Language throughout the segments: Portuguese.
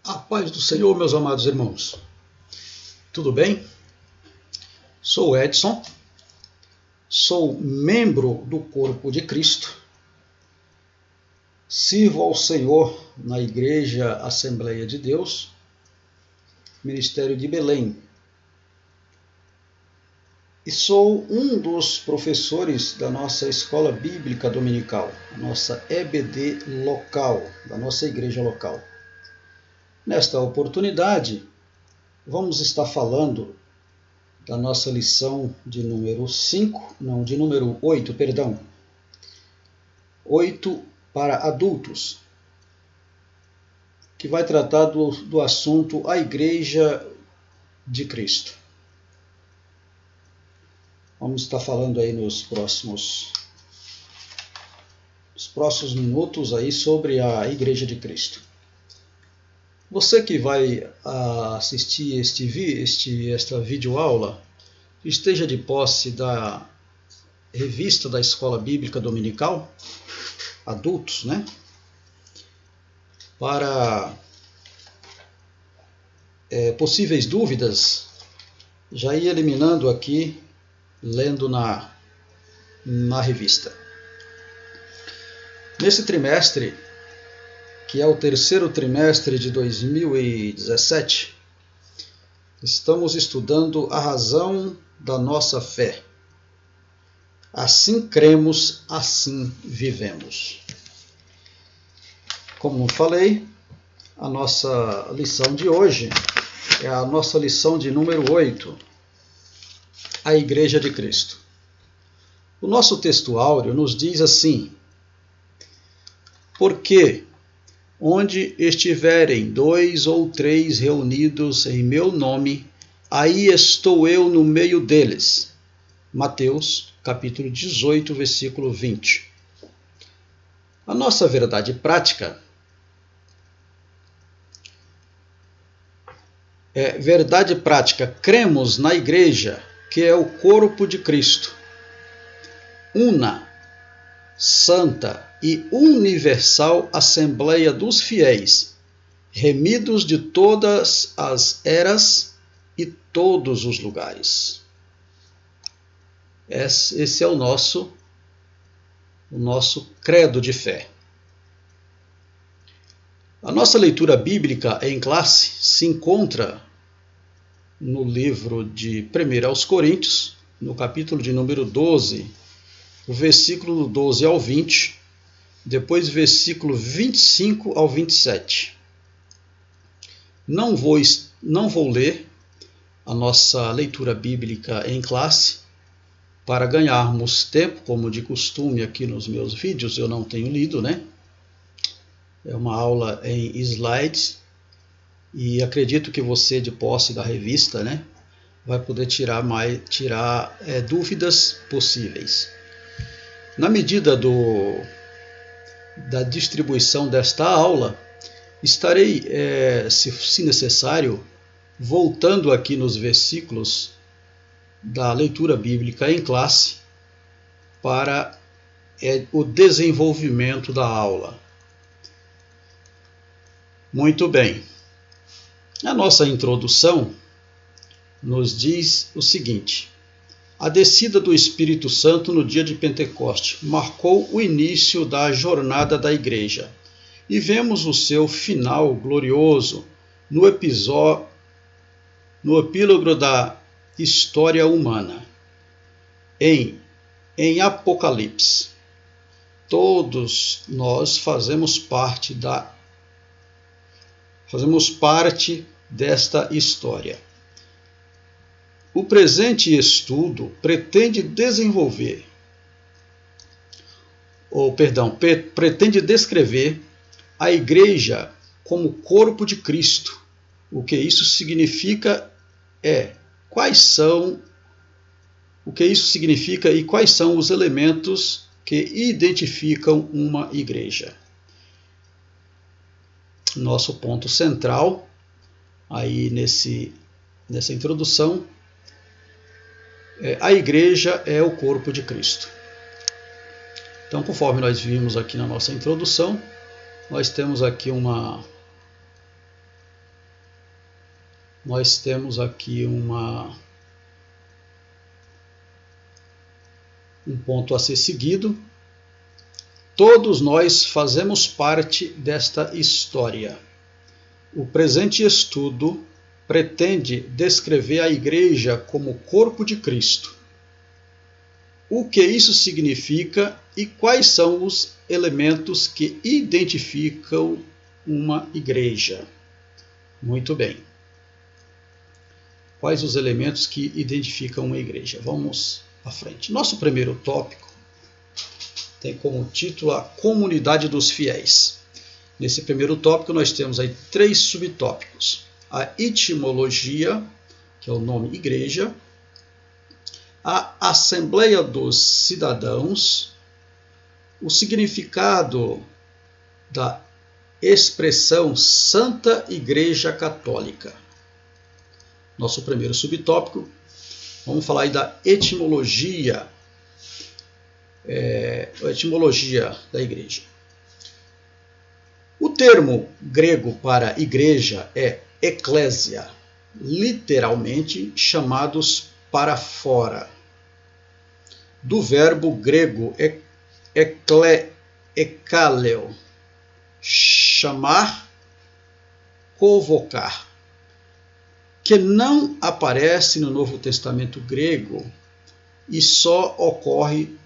A paz do Senhor, meus amados irmãos. Tudo bem? Sou Edson, sou membro do Corpo de Cristo, sirvo ao Senhor na Igreja Assembleia de Deus, Ministério de Belém, e sou um dos professores da nossa Escola Bíblica Dominical, a nossa EBD local, da nossa igreja local. Nesta oportunidade, vamos estar falando da nossa lição de número 8 para adultos, que vai tratar do assunto a Igreja de Cristo. Vamos estar falando aí nos próximos minutos aí sobre a Igreja de Cristo. Você que vai assistir esta videoaula, esteja de posse da revista da Escola Bíblica Dominical, adultos, né? Para possíveis dúvidas, já ir eliminando aqui, lendo na revista. Nesse trimestre, que é o terceiro trimestre de 2017, estamos estudando a razão da nossa fé. Assim cremos, assim vivemos. Como falei, a nossa lição de hoje é a nossa lição de número 8, a Igreja de Cristo. O nosso texto áureo nos diz assim: porque onde estiverem 2 ou 3 reunidos em meu nome, aí estou eu no meio deles. Mateus, capítulo 18, versículo 20. A nossa verdade prática cremos na Igreja, que é o corpo de Cristo, una, santa e universal Assembleia dos Fiéis, remidos de todas as eras e todos os lugares. Esse é o nosso credo de fé. A nossa leitura bíblica em classe se encontra no livro de 1 aos Coríntios, no capítulo de número 12, o versículo 12 ao 20, depois versículo 25 ao 27. Não vou ler a nossa leitura bíblica em classe para ganharmos tempo, como de costume aqui nos meus vídeos, eu não tenho lido, né? É uma aula em slides e acredito que você, de posse da revista, né, vai poder tirar dúvidas possíveis. Na medida da distribuição desta aula, estarei, se necessário, voltando aqui nos versículos da leitura bíblica em classe para o desenvolvimento da aula. Muito bem. A nossa introdução nos diz o seguinte: a descida do Espírito Santo no dia de Pentecoste marcou o início da jornada da Igreja e vemos o seu final glorioso no epílogo da história humana. Em Apocalipse, todos nós fazemos parte desta história. O presente estudo pretende descrever a Igreja como corpo de Cristo. O que isso significa e quais são os elementos que identificam uma igreja. Nosso ponto central aí nessa introdução, a igreja é o corpo de Cristo. Então, conforme nós vimos aqui na nossa introdução, nós temos aqui uma nós temos aqui um ponto a ser seguido. Todos nós fazemos parte desta história. O presente estudo pretende descrever a Igreja como corpo de Cristo. O que isso significa e quais são os elementos que identificam uma igreja? Muito bem. Quais os elementos que identificam uma igreja? Vamos à frente. Nosso primeiro tópico tem como título a comunidade dos fiéis. Nesse primeiro tópico nós temos aí 3 subtópicos. A etimologia, que é o nome igreja, a Assembleia dos Cidadãos, o significado da expressão Santa Igreja Católica. Nosso primeiro subtópico, vamos falar aí da etimologia, a etimologia da igreja. O termo grego para igreja é eclésia, literalmente chamados para fora. Do verbo grego ekaleo, chamar, convocar, que não aparece no Novo Testamento grego e só ocorre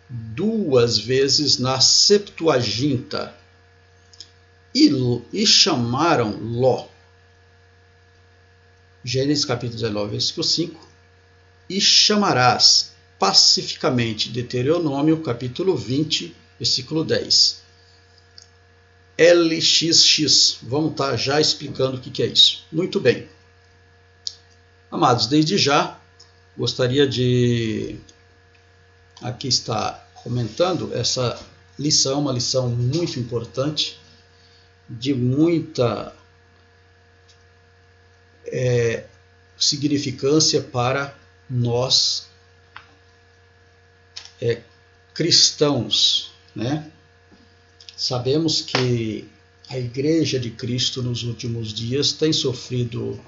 2 vezes na Septuaginta. E chamaram Ló. Gênesis capítulo 19, versículo 5. E chamarás pacificamente, Deuteronômio capítulo 20, versículo 10. LXX. Vamos estar já explicando o que é isso. Muito bem. Amados, desde já, gostaria de aqui estar comentando essa lição, uma lição muito importante, de muita significância para nós cristãos, né? Sabemos que a Igreja de Cristo nos últimos dias tem sofrido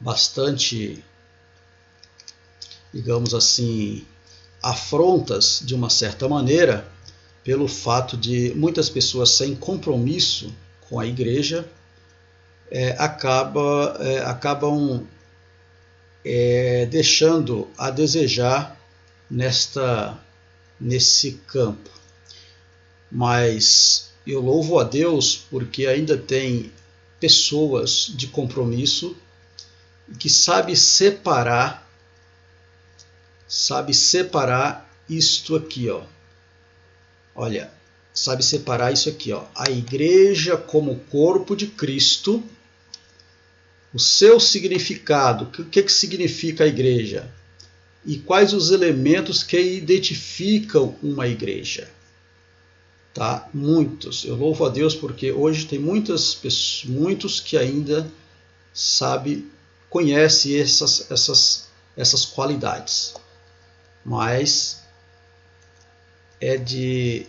bastante, digamos assim, afrontas de uma certa maneira, pelo fato de muitas pessoas sem compromisso com a Igreja acabam deixando a desejar nesse campo. Mas eu louvo a Deus porque ainda tem pessoas de compromisso que sabem separar isto aqui, ó. Olha, sabe separar isso aqui, ó. A igreja como corpo de Cristo, o seu significado, o que significa a igreja? E quais os elementos que identificam uma igreja? Tá? Muitos. Eu louvo a Deus porque hoje tem muitos que ainda conhecem essas qualidades. Mas é de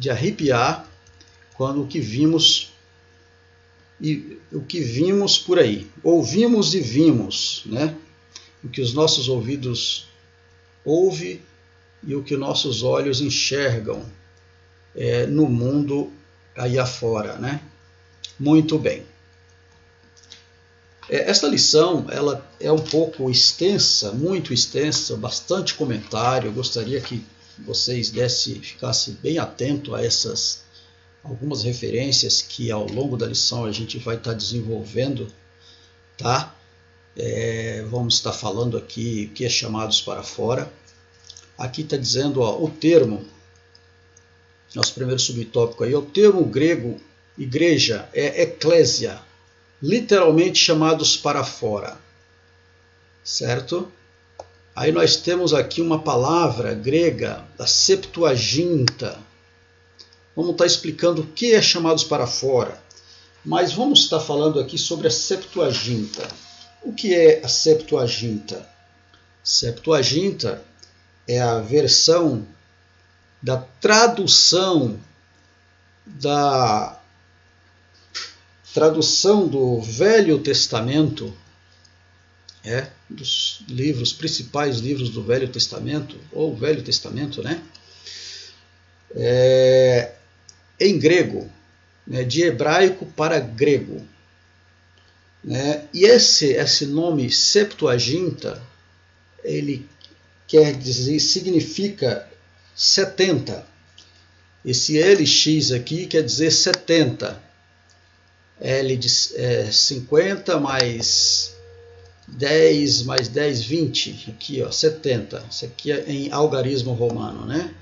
arrepiar quando o que vimos por aí. Ouvimos e vimos, né? O que os nossos ouvidos ouvem e o que nossos olhos enxergam no mundo aí afora, né? Muito bem. Esta lição ela é um pouco extensa, muito extensa, bastante comentário. Eu gostaria que vocês ficassem bem atentos a essas algumas referências que ao longo da lição a gente vai estar desenvolvendo, tá? Vamos estar falando aqui o que é chamados para fora. Aqui está dizendo, ó, o termo, nosso primeiro subtópico aí, o termo grego igreja é eclésia, literalmente chamados para fora, certo? Aí nós temos aqui uma palavra grega, da Septuaginta. Vamos estar explicando o que é chamados para fora, mas vamos estar falando aqui sobre a Septuaginta. O que é a Septuaginta? Septuaginta é a versão da tradução da tradução do Velho Testamento, dos principais livros do Velho Testamento, ou Velho Testamento, né? Em grego, né, de hebraico para grego. Né? E esse nome Septuaginta, ele quer dizer, significa 70. Esse LX aqui quer dizer 70. L de 50 mais 10 mais 10, 20. Aqui, ó, 70. Isso aqui é em algarismo romano, né?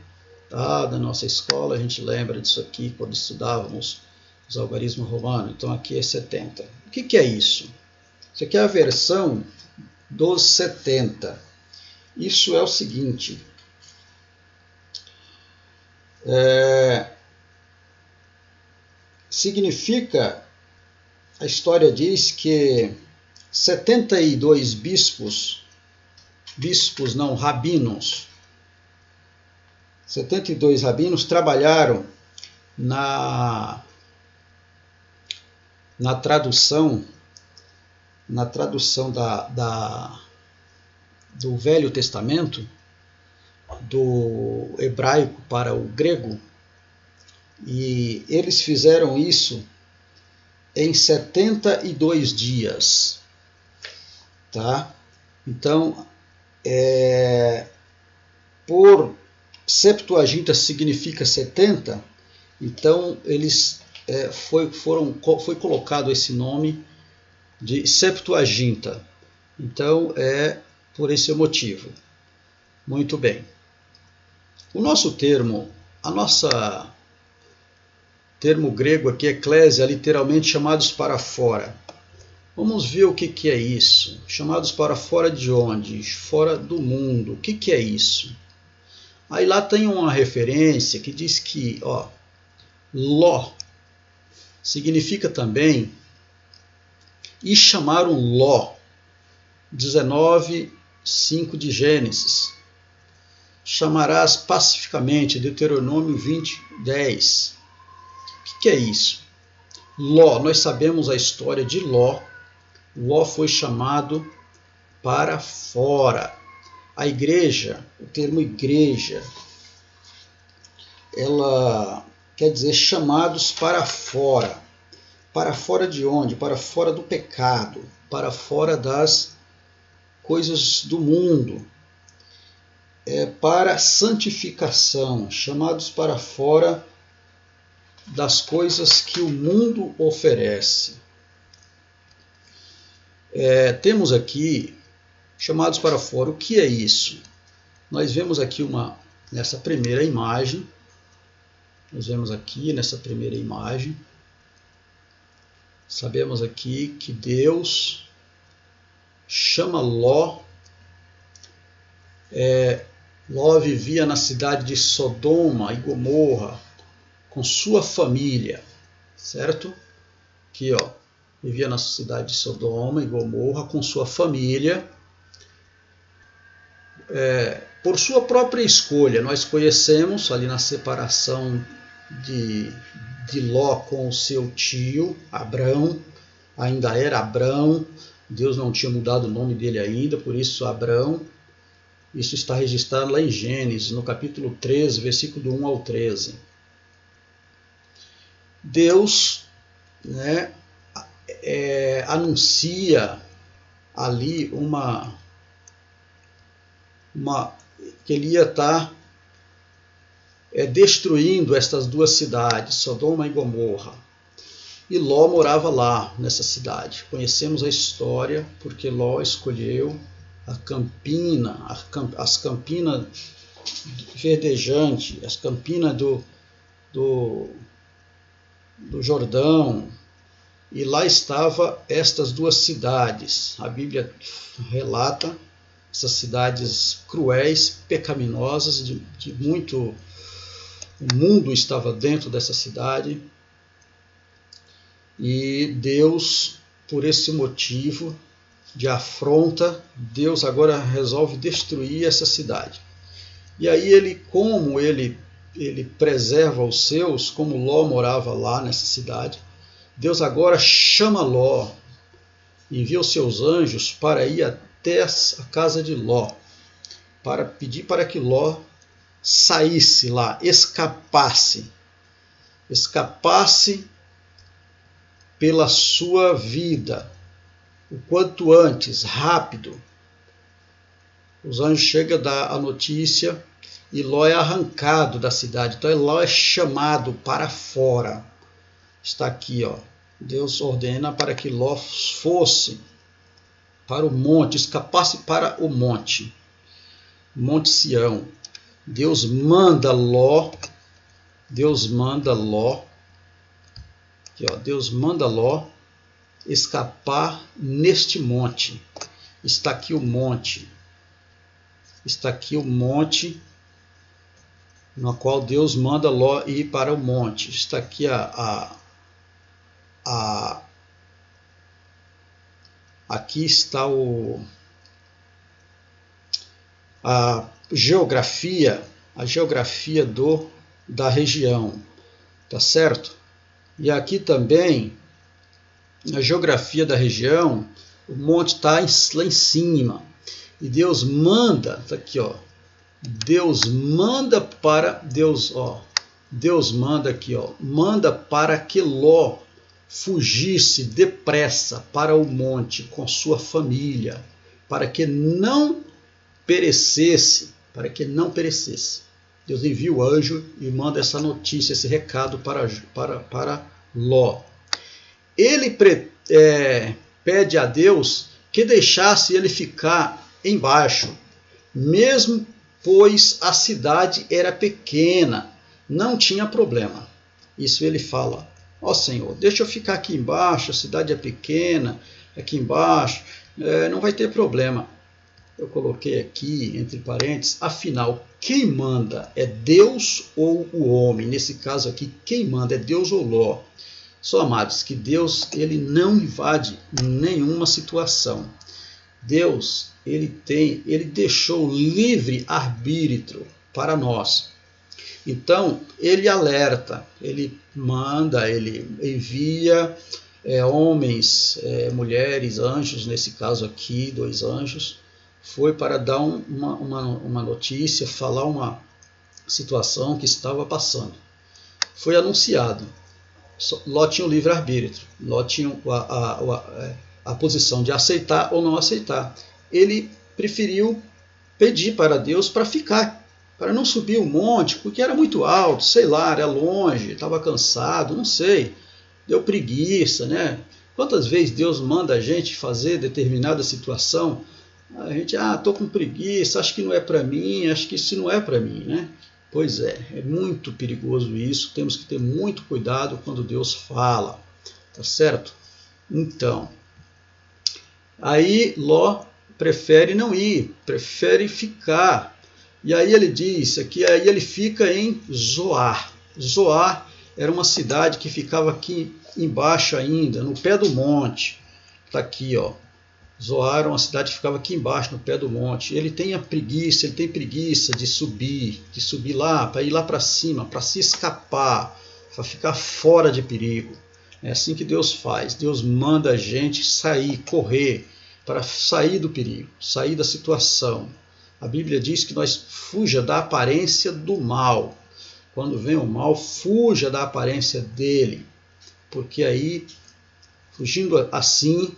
Da nossa escola a gente lembra disso aqui quando estudávamos os algarismos romanos. Então aqui é 70. O que é isso? Isso aqui é a versão dos 70. Isso é o seguinte. Significa, a história diz que 72 rabinos, 72 rabinos trabalharam na tradução do Velho Testamento, do hebraico para o grego, e eles fizeram isso em 72 dias. Tá? Então, por Septuaginta significa 70, então eles foi colocado esse nome de Septuaginta. Então é por esse motivo. Muito bem. O nosso termo, termo grego aqui, eclésia, literalmente chamados para fora. Vamos ver o que é isso. Chamados para fora de onde? Fora do mundo. O que é isso? Aí lá tem uma referência que diz que, ó, Ló significa também e chamaram Ló, 19:5 de Gênesis. Chamarás pacificamente, Deuteronômio 20:10. O que é isso? Ló, nós sabemos a história de Ló. Ló foi chamado para fora. A igreja, o termo igreja, ela quer dizer chamados para fora. Para fora de onde? Para fora do pecado, para fora das coisas do mundo. Para santificação, chamados para fora das coisas que o mundo oferece. Temos aqui chamados para fora. O que é isso? Nós vemos aqui nessa primeira imagem. Sabemos aqui que Deus chama Ló. Ló vivia na cidade de Sodoma e Gomorra com sua família, certo? Aqui, ó, vivia na cidade de Sodoma e Gomorra com sua família, por sua própria escolha. Nós conhecemos ali na separação de Ló com o seu tio Abrão, ainda era Abrão, Deus não tinha mudado o nome dele ainda, por isso Abrão. Isso está registrado lá em Gênesis, no capítulo 13, versículo do 1 ao 13. Deus, né, anuncia ali que ele ia estar destruindo estas duas cidades, Sodoma e Gomorra. E Ló morava lá, nessa cidade. Conhecemos a história, porque Ló escolheu as campinas verdejantes, as campinas do Jordão, e lá estavam estas duas cidades. A Bíblia relata essas cidades cruéis, pecaminosas, de muito. O mundo estava dentro dessa cidade, e Deus, por esse motivo de afronta, Deus agora resolve destruir essa cidade. E aí ele preserva os seus, como Ló morava lá nessa cidade, Deus agora chama Ló, envia os seus anjos para ir até a casa de Ló, para pedir para que Ló saísse lá, escapasse pela sua vida, o quanto antes, rápido. Os anjos chegam a dar a notícia e Ló é arrancado da cidade. Então Ló é chamado para fora. Está aqui, ó. Deus ordena para que Ló fosse para o monte, escapasse para o monte Sião. Deus manda Ló, aqui, ó, Deus manda Ló escapar neste monte. Está aqui o monte no qual Deus manda Ló ir para o monte. Está aqui aqui está a geografia da região, tá certo? E aqui também a geografia da região, o monte está lá em cima. E Deus manda, tá aqui, ó. Deus manda aqui, ó, manda para que Ló fugisse depressa para o monte com sua família, para que não perecesse, Deus envia o anjo e manda essa notícia, esse recado para Ló. Ele pede a Deus que deixasse ele ficar embaixo, mesmo pois a cidade era pequena, não tinha problema. Isso ele fala: ó Senhor, deixa eu ficar aqui embaixo, a cidade é pequena, aqui embaixo, não vai ter problema. Eu coloquei aqui, entre parênteses, afinal, quem manda é Deus ou o homem? Nesse caso aqui, quem manda é Deus ou Ló? Só, amados, que Deus ele não invade nenhuma situação. Deus ele deixou livre arbítrio para nós. Então, ele alerta, ele manda, ele envia homens, mulheres, anjos, nesse caso aqui, 2 anjos, foi para dar uma notícia, falar uma situação que estava passando. Foi anunciado. Ló tinha o livre-arbítrio, Ló tinha a posição de aceitar ou não aceitar. Ele preferiu pedir para Deus para ficar, para não subir o monte, porque era muito alto, sei lá, era longe, estava cansado, não sei, deu preguiça, né? Quantas vezes Deus manda a gente fazer determinada situação, a gente, estou com preguiça, acho que não é para mim, acho que isso não é para mim, né? Pois é muito perigoso isso, temos que ter muito cuidado quando Deus fala, tá certo? Então, aí Ló prefere não ir, prefere ficar. E aí ele diz aqui, aí ele fica em Zoar. Zoar era uma cidade que ficava aqui embaixo ainda, no pé do monte. Está aqui, ó. Zoar era uma cidade que ficava aqui embaixo, no pé do monte. Ele tem preguiça de subir lá, para ir lá para cima, para se escapar, para ficar fora de perigo. É assim que Deus faz. Deus manda a gente sair, correr, para sair do perigo, sair da situação. A Bíblia diz que nós fuja da aparência do mal. Quando vem o mal, fuja da aparência dele. Porque aí, fugindo assim,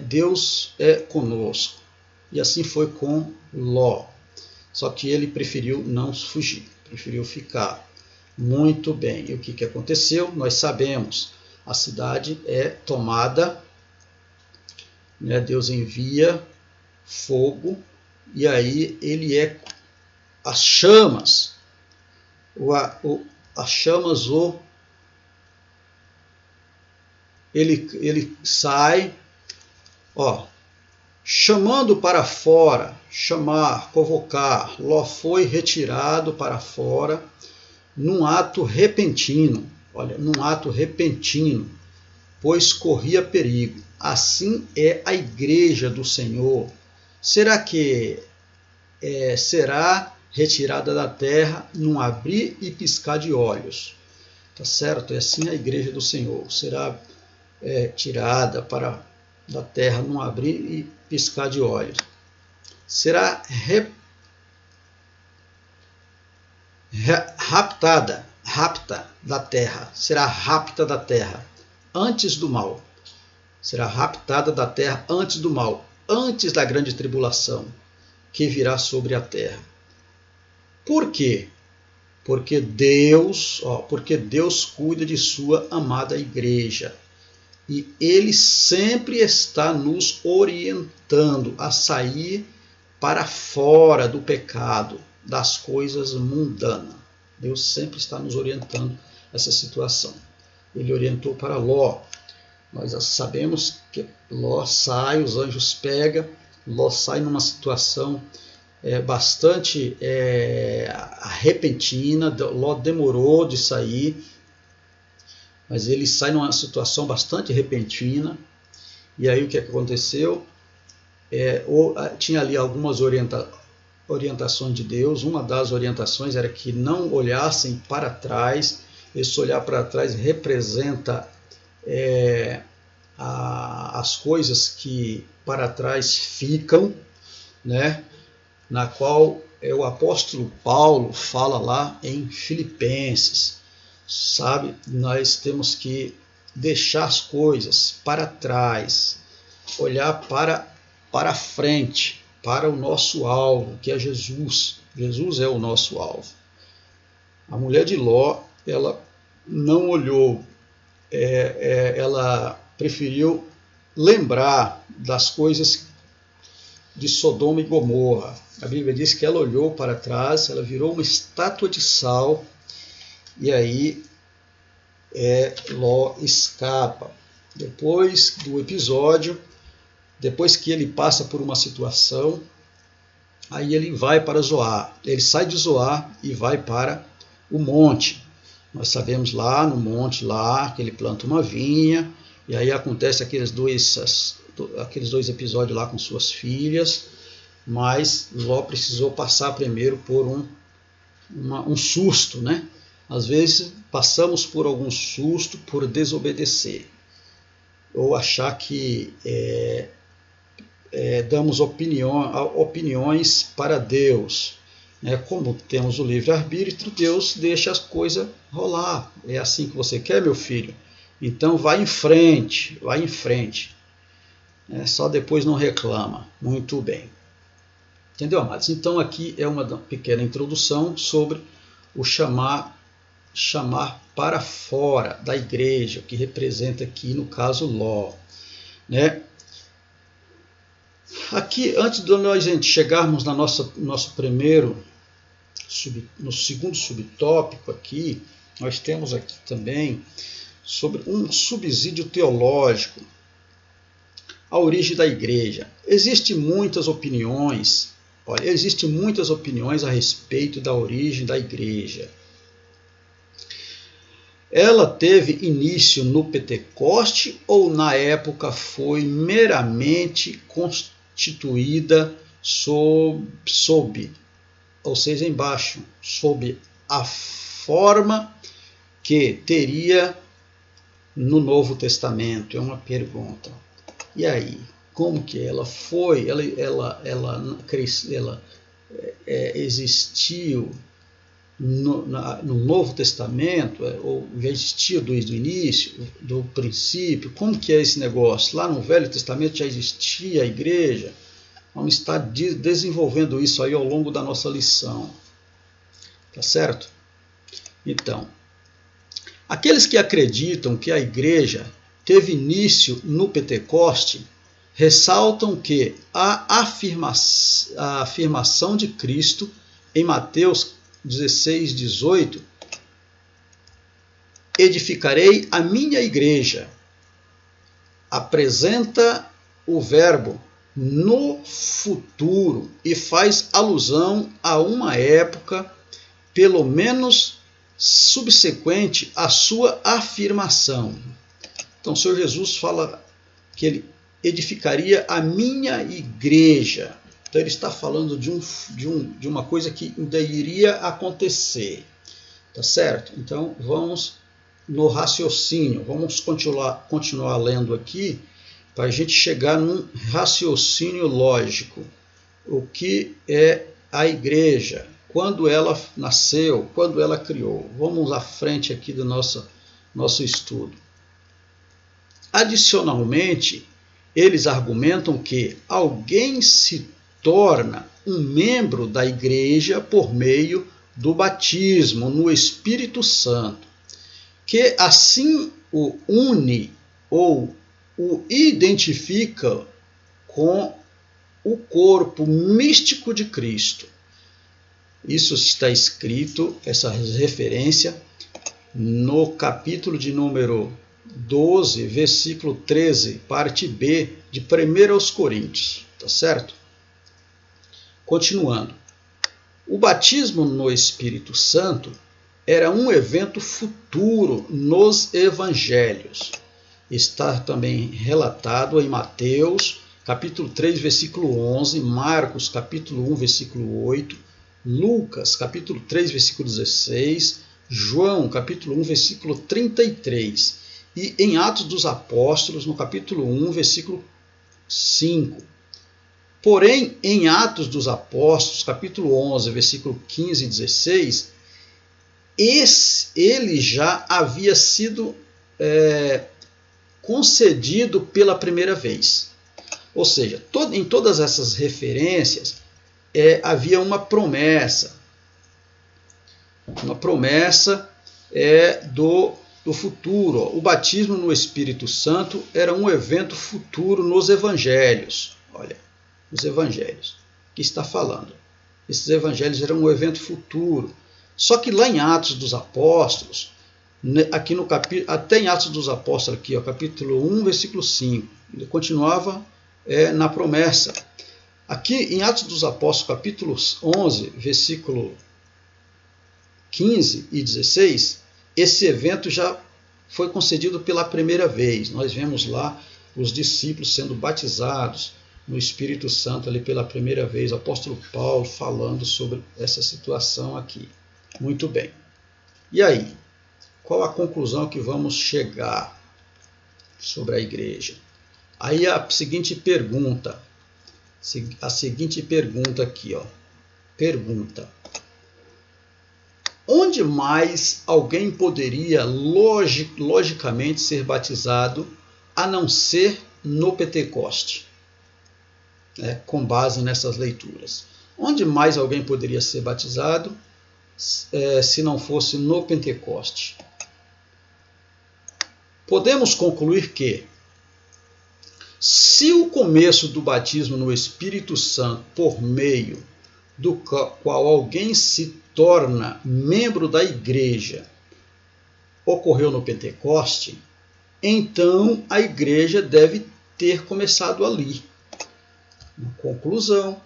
Deus é conosco. E assim foi com Ló. Só que ele preferiu não fugir, preferiu ficar. Muito bem. E o que aconteceu? Nós sabemos. A cidade é tomada, né? Deus envia fogo, e aí as chamas, ele sai, ó, chamando para fora, convocar. Ló foi retirado para fora num ato repentino, pois corria perigo. Assim é a igreja do Senhor. Será que será retirada da terra num abrir e piscar de olhos? Tá certo? E assim a igreja do Senhor será tirada da terra num abrir e piscar de olhos. Será rapta da terra, será rapta da terra antes do mal. Será raptada da terra antes do mal, antes da grande tribulação que virá sobre a terra. Por quê? Porque Deus cuida de sua amada igreja. E Ele sempre está nos orientando a sair para fora do pecado, das coisas mundanas. Deus sempre está nos orientando essa situação. Ele orientou para Ló. Nós sabemos que Ló sai, os anjos pegam, Ló sai numa situação bastante repentina. Ló demorou de sair, mas ele sai numa situação bastante repentina. E aí o que aconteceu? Tinha ali algumas orientações de Deus. Uma das orientações era que não olhassem para trás. Esse olhar para trás representa as coisas que para trás ficam, né? Na qual o apóstolo Paulo fala lá em Filipenses, sabe? Nós temos que deixar as coisas para trás, olhar para frente, para o nosso alvo, que é Jesus. Jesus é o nosso alvo. A mulher de Ló, ela não olhou, ela preferiu lembrar das coisas de Sodoma e Gomorra. A Bíblia diz que ela olhou para trás, ela virou uma estátua de sal, e aí Ló escapa. Depois do episódio, depois que ele passa por uma situação, aí ele vai para Zoar. Ele sai de Zoar e vai para o monte. Nós sabemos lá no monte lá que ele planta uma vinha, e aí acontece aqueles dois episódios lá com suas filhas, mas Ló precisou passar primeiro por um susto, né? Às vezes passamos por algum susto por desobedecer, ou achar que damos opiniões para Deus. Como temos o livre-arbítrio, Deus deixa as coisas rolar. É assim que você quer, meu filho? Então vai em frente, vai em frente. Só depois não reclama. Muito bem. Entendeu, amados? Então aqui é uma pequena introdução sobre o chamar para fora da igreja, que representa aqui, no caso, Ló. Né? Aqui, antes de nós chegarmos no segundo subtópico aqui, nós temos aqui também sobre um subsídio teológico, a origem da igreja. Existem muitas opiniões a respeito da origem da igreja. Ela teve início no Pentecoste ou na época foi meramente constituída sob a forma que teria no Novo Testamento? É uma pergunta. E aí, como que ela foi? Ela existiu no Novo Testamento, ou já existia desde o início, do princípio? Como que é esse negócio? Lá no Velho Testamento já existia a igreja? Vamos estar desenvolvendo isso aí ao longo da nossa lição. Tá certo? Então, aqueles que acreditam que a igreja teve início no Pentecoste ressaltam que a afirmação de Cristo em Mateus 16:18, edificarei a minha igreja, apresenta o verbo no futuro e faz alusão a uma época, pelo menos subsequente à sua afirmação. Então, o Senhor Jesus fala que ele edificaria a minha igreja. Então, ele está falando de uma coisa que ainda iria acontecer. Tá certo? Então, vamos no raciocínio. Vamos continuar lendo aqui para a gente chegar num raciocínio lógico. O que é a igreja? Quando ela nasceu? Quando ela criou? Vamos à frente aqui do nosso estudo. Adicionalmente, eles argumentam que alguém se torna um membro da igreja por meio do batismo no Espírito Santo, que assim o une ou o identifica com o corpo místico de Cristo. Isso está escrito, essa referência, no capítulo de número 12, versículo 13, parte B, de 1 aos Coríntios, tá certo? Continuando. O batismo no Espírito Santo era um evento futuro nos evangelhos. Está também relatado em Mateus, capítulo 3, versículo 11, Marcos, capítulo 1, versículo 8, Lucas, capítulo 3, versículo 16, João, capítulo 1, versículo 33, e em Atos dos Apóstolos, no capítulo 1, versículo 5. Porém, em Atos dos Apóstolos, capítulo 11, versículo 15 e 16, ele já havia sido concedido pela primeira vez. Ou seja, em todas essas referências havia uma promessa. Uma promessa do futuro. O batismo no Espírito Santo era um evento futuro nos evangelhos. Olha, os evangelhos que está falando. Esses evangelhos eram um evento futuro. Só que lá em Atos dos Apóstolos, aqui no até em Atos dos Apóstolos, aqui, ó, capítulo 1, versículo 5, ele continuava na promessa. Aqui em Atos dos Apóstolos, capítulo 11, versículo 15 e 16, esse evento já foi concedido pela primeira vez. Nós vemos lá os discípulos sendo batizados no Espírito Santo ali pela primeira vez, o apóstolo Paulo falando sobre essa situação aqui. Muito bem. E aí? Qual a conclusão que vamos chegar sobre a igreja? Aí a seguinte pergunta aqui, ó. Pergunta: onde mais alguém poderia logicamente ser batizado a não ser no Pentecoste? Com base nessas leituras. Onde mais alguém poderia ser batizado se não fosse no Pentecoste? Podemos concluir que, se o começo do batismo no Espírito Santo, por meio do qual alguém se torna membro da igreja, ocorreu no Pentecoste, então a igreja deve ter começado ali. Uma conclusão,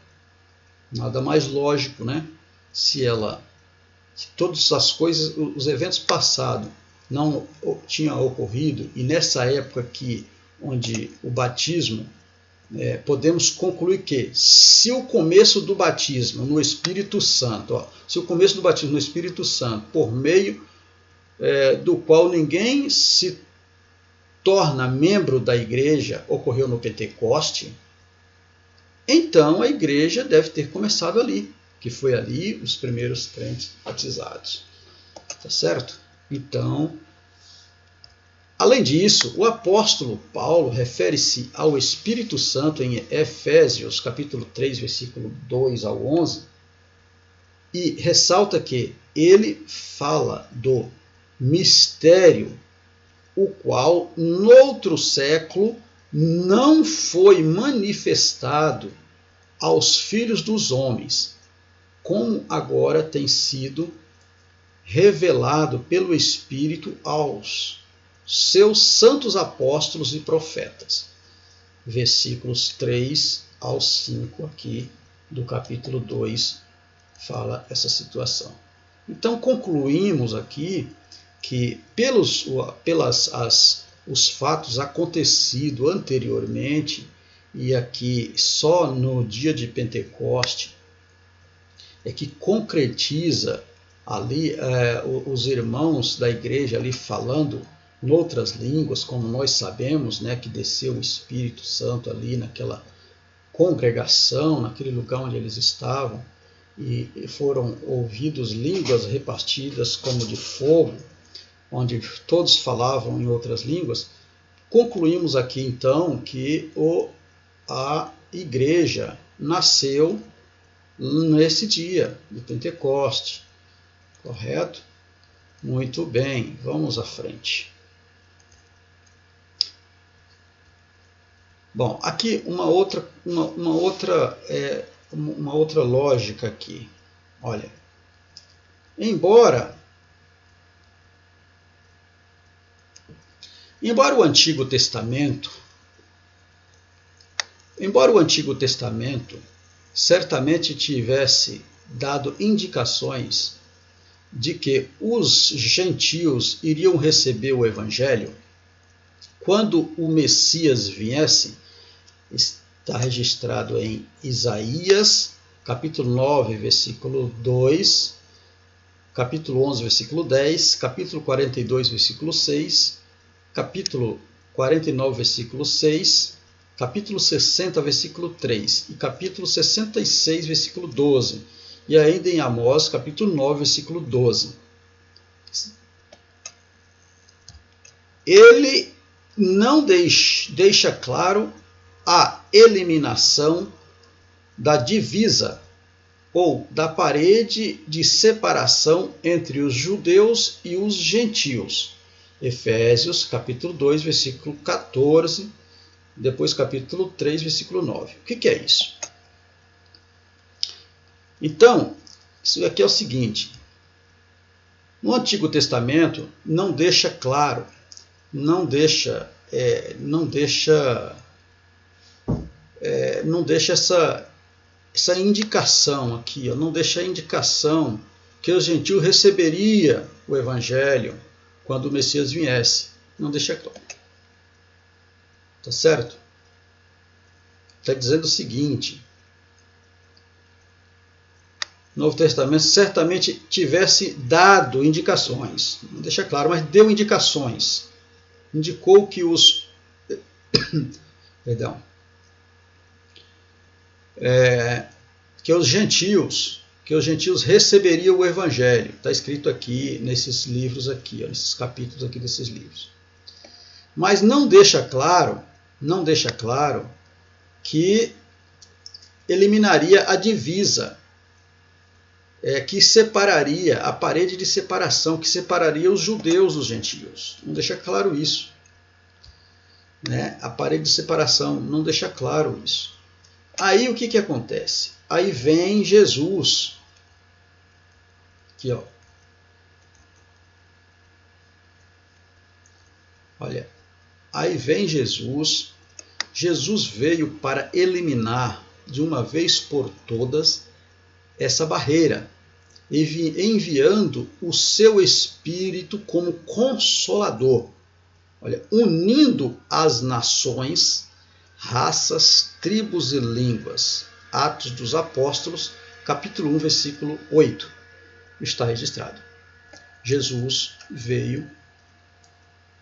nada mais lógico, né? Se todas as coisas, os eventos passados não tinham ocorrido, e nessa época aqui, onde o batismo, podemos concluir que, se o começo do batismo no Espírito Santo, se o começo do batismo no Espírito Santo, por meio do qual ninguém se torna membro da igreja, ocorreu no Pentecoste, então a igreja deve ter começado ali, que foi ali os primeiros crentes batizados. Tá certo? Então, além disso, o apóstolo Paulo refere-se ao Espírito Santo em Efésios, capítulo 3, versículo 2 ao 11, e ressalta que ele fala do mistério, o qual, noutro século, não foi manifestado aos filhos dos homens, como agora tem sido revelado pelo Espírito aos seus santos apóstolos e profetas. Versículos 3 ao 5 aqui do capítulo 2 fala essa situação. Então concluímos aqui que os fatos acontecidos anteriormente, e aqui só no dia de Pentecoste, é que concretiza ali os irmãos da igreja ali falando em outras línguas, como nós sabemos, né, que desceu o Espírito Santo ali naquela congregação, naquele lugar onde eles estavam, e foram ouvidos línguas repartidas como de fogo, onde todos falavam em outras línguas. Concluímos aqui então que a igreja nasceu nesse dia de Pentecoste, correto? Muito bem, vamos à frente. Bom, aqui uma outra lógica aqui. Olha, embora o Antigo Testamento certamente tivesse dado indicações de que os gentios iriam receber o Evangelho, quando o Messias viesse, está registrado em Isaías, capítulo 9, versículo 2, capítulo 11, versículo 10, capítulo 42, versículo 6, capítulo 49, versículo 6, capítulo 60, versículo 3 e capítulo 66, versículo 12, e ainda em Amós, capítulo 9, versículo 12. Ele não deixa claro a eliminação da divisa ou da parede de separação entre os judeus e os gentios. Efésios, capítulo 2, versículo 14, depois capítulo 3, versículo 9. O que é isso? Então, isso aqui é o seguinte: no Antigo Testamento não deixa claro, não deixa essa indicação aqui, não deixa a indicação que o gentio receberia o Evangelho quando o Messias viesse. Não deixa claro. Tá certo? Está dizendo o seguinte: o Novo Testamento certamente tivesse dado indicações, não deixa claro, mas deu indicações. Indicou que os gentios receberiam o Evangelho. Está escrito aqui nesses livros aqui, nesses capítulos aqui desses livros. Mas não deixa claro que eliminaria a divisa, que separaria, a parede de separação, que separaria os judeus dos gentios. Não deixa claro isso. Né? A parede de separação, não deixa claro isso. Aí o que acontece? Aí vem Jesus. Aqui, ó. Olha, aí vem Jesus. Jesus veio para eliminar de uma vez por todas essa barreira, enviando o seu Espírito como consolador. Olha, unindo as nações, raças, tribos e línguas. Atos dos Apóstolos, capítulo 1, versículo 8. Está registrado. Jesus veio,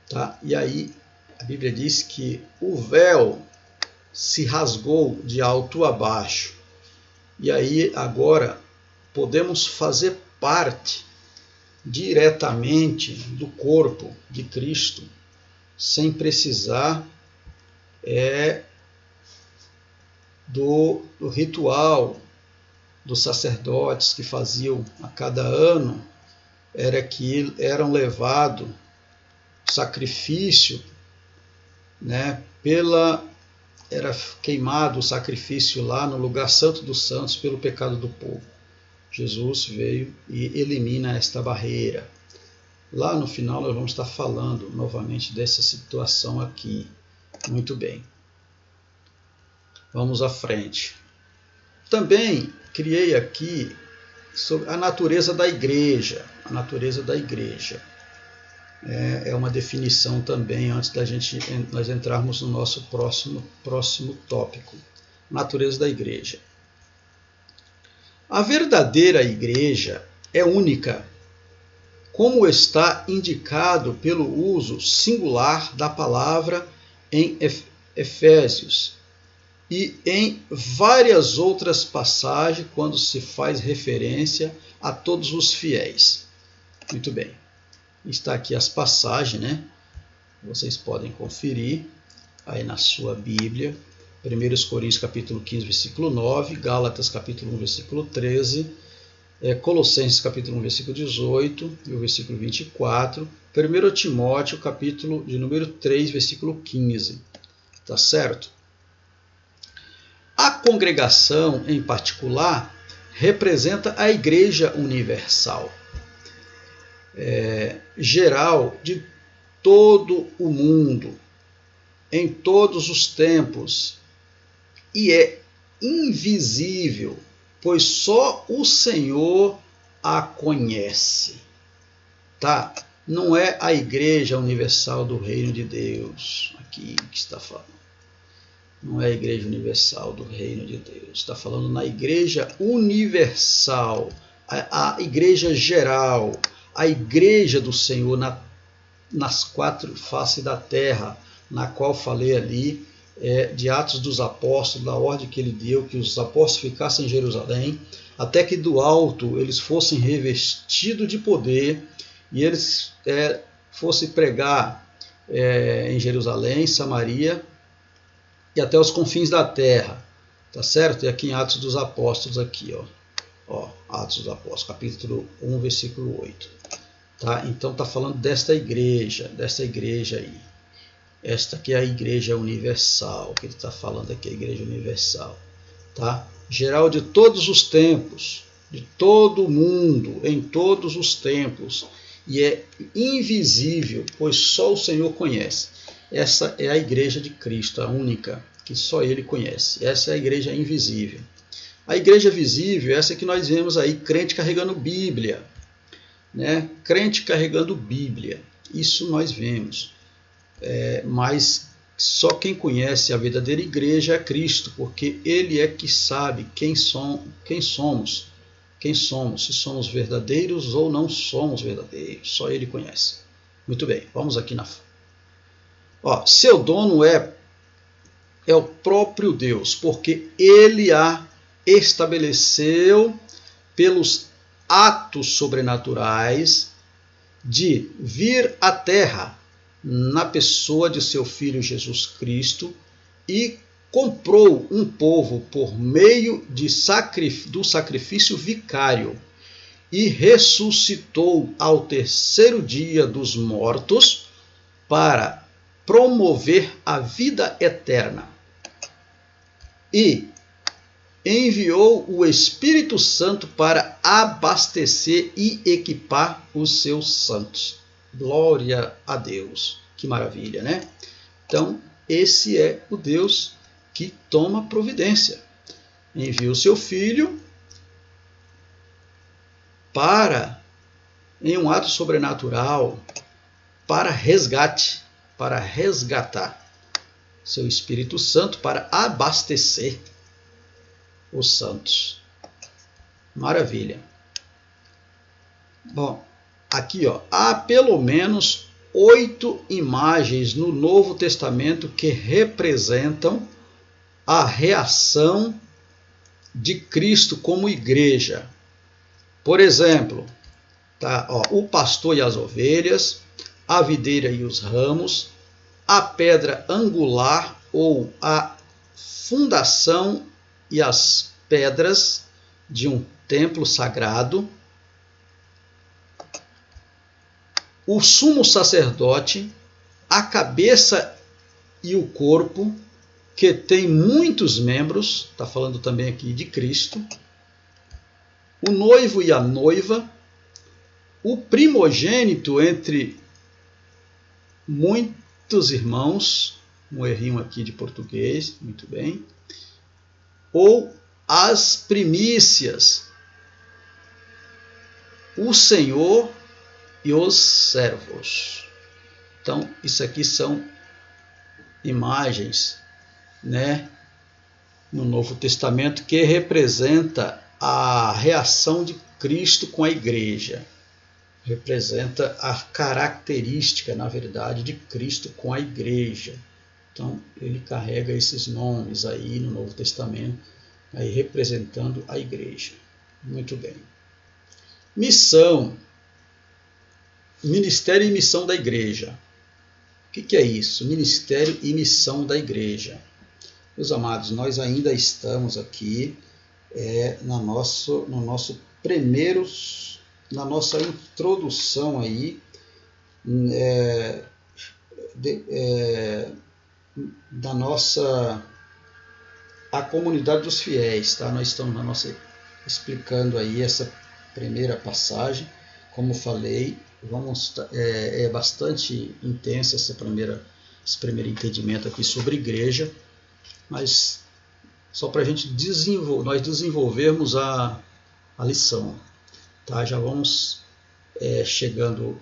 tá? E aí a Bíblia diz que o véu se rasgou de alto a baixo. E aí agora podemos fazer parte diretamente do corpo de Cristo, sem precisar do ritual dos sacerdotes que faziam a cada ano. Era que eram levados sacrifício, né, era queimado o sacrifício lá no lugar santo dos santos pelo pecado do povo. Jesus veio e elimina esta barreira. Lá no final nós vamos estar falando novamente dessa situação aqui. Muito bem. Vamos à frente. Também criei aqui sobre a natureza da igreja. A natureza da igreja. É uma definição também antes da nós entrarmos no nosso próximo tópico. Natureza da igreja. A verdadeira igreja é única como está indicado pelo uso singular da palavra em Efésios e em várias outras passagens quando se faz referência a todos os fiéis. Muito bem. Está aqui as passagens, né? Vocês podem conferir aí na sua Bíblia. 1 Coríntios capítulo 15, versículo 9, Gálatas capítulo 1, versículo 13, Colossenses capítulo 1, versículo 18 e o versículo 24, 1 Timóteo capítulo de número 3, versículo 15. Tá certo? A congregação, em particular, representa a Igreja Universal, geral de todo o mundo, em todos os tempos, e é invisível, pois só o Senhor a conhece. Tá? Não é a Igreja Universal do Reino de Deus, aqui que está falando. Não é a Igreja Universal do Reino de Deus. Está falando na Igreja Universal, a Igreja geral, a Igreja do Senhor nas quatro faces da terra, na qual falei ali, de Atos dos Apóstolos, da ordem que ele deu, que os apóstolos ficassem em Jerusalém, até que do alto eles fossem revestidos de poder e eles fossem pregar em Jerusalém, Samaria e até os confins da terra, tá certo? E aqui em Atos dos Apóstolos, aqui, ó, Atos dos Apóstolos, capítulo 1, versículo 8. Tá? Então está falando desta igreja aí. Esta aqui é a Igreja Universal, que ele está falando aqui, a Igreja Universal. Tá? Geral de todos os tempos, de todo o mundo, em todos os tempos. E é invisível, pois só o Senhor conhece. Essa é a Igreja de Cristo, a única, que só Ele conhece. Essa é a Igreja invisível. A Igreja visível é essa que nós vemos aí, crente carregando Bíblia. Né? Crente carregando Bíblia. Isso nós vemos. Mas só quem conhece a verdadeira igreja é Cristo, porque Ele é que sabe quem somos, se somos verdadeiros ou não somos verdadeiros, só Ele conhece. Muito bem, vamos aqui na... seu dono é o próprio Deus, porque Ele a estabeleceu pelos atos sobrenaturais de vir à terra na pessoa de seu Filho Jesus Cristo e comprou um povo por meio do sacrifício vicário e ressuscitou ao terceiro dia dos mortos para promover a vida eterna e enviou o Espírito Santo para abastecer e equipar os seus santos. Glória a Deus. Que maravilha, né? Então, esse é o Deus que toma providência. Envia o seu Filho em um ato sobrenatural, para resgatar seu Espírito Santo, para abastecer os santos. Maravilha. Bom, aqui, há pelo menos 8 imagens no Novo Testamento que representam a reação de Cristo como igreja. Por exemplo, o pastor e as ovelhas, a videira e os ramos, a pedra angular ou a fundação e as pedras de um templo sagrado, o sumo sacerdote, a cabeça e o corpo, que tem muitos membros, está falando também aqui de Cristo, o noivo e a noiva, o primogênito entre muitos irmãos, um errinho aqui de português, muito bem, ou as primícias, o Senhor e os servos. Então, isso aqui são imagens, né, no Novo Testamento que representa a reação de Cristo com a igreja. representa a característica, na verdade, de Cristo com a igreja. Então, ele carrega esses nomes aí no Novo Testamento, aí representando a igreja. Muito bem. Missão. Ministério e missão da igreja. O que é isso? Ministério e missão da igreja. Meus amados, nós ainda estamos aqui na nossa introdução aí a comunidade dos fiéis, tá? Nós estamos explicando aí essa primeira passagem, como falei, é bastante intensa esse primeiro entendimento aqui sobre igreja, mas só para a gente nós desenvolvermos a lição, tá? Já vamos chegando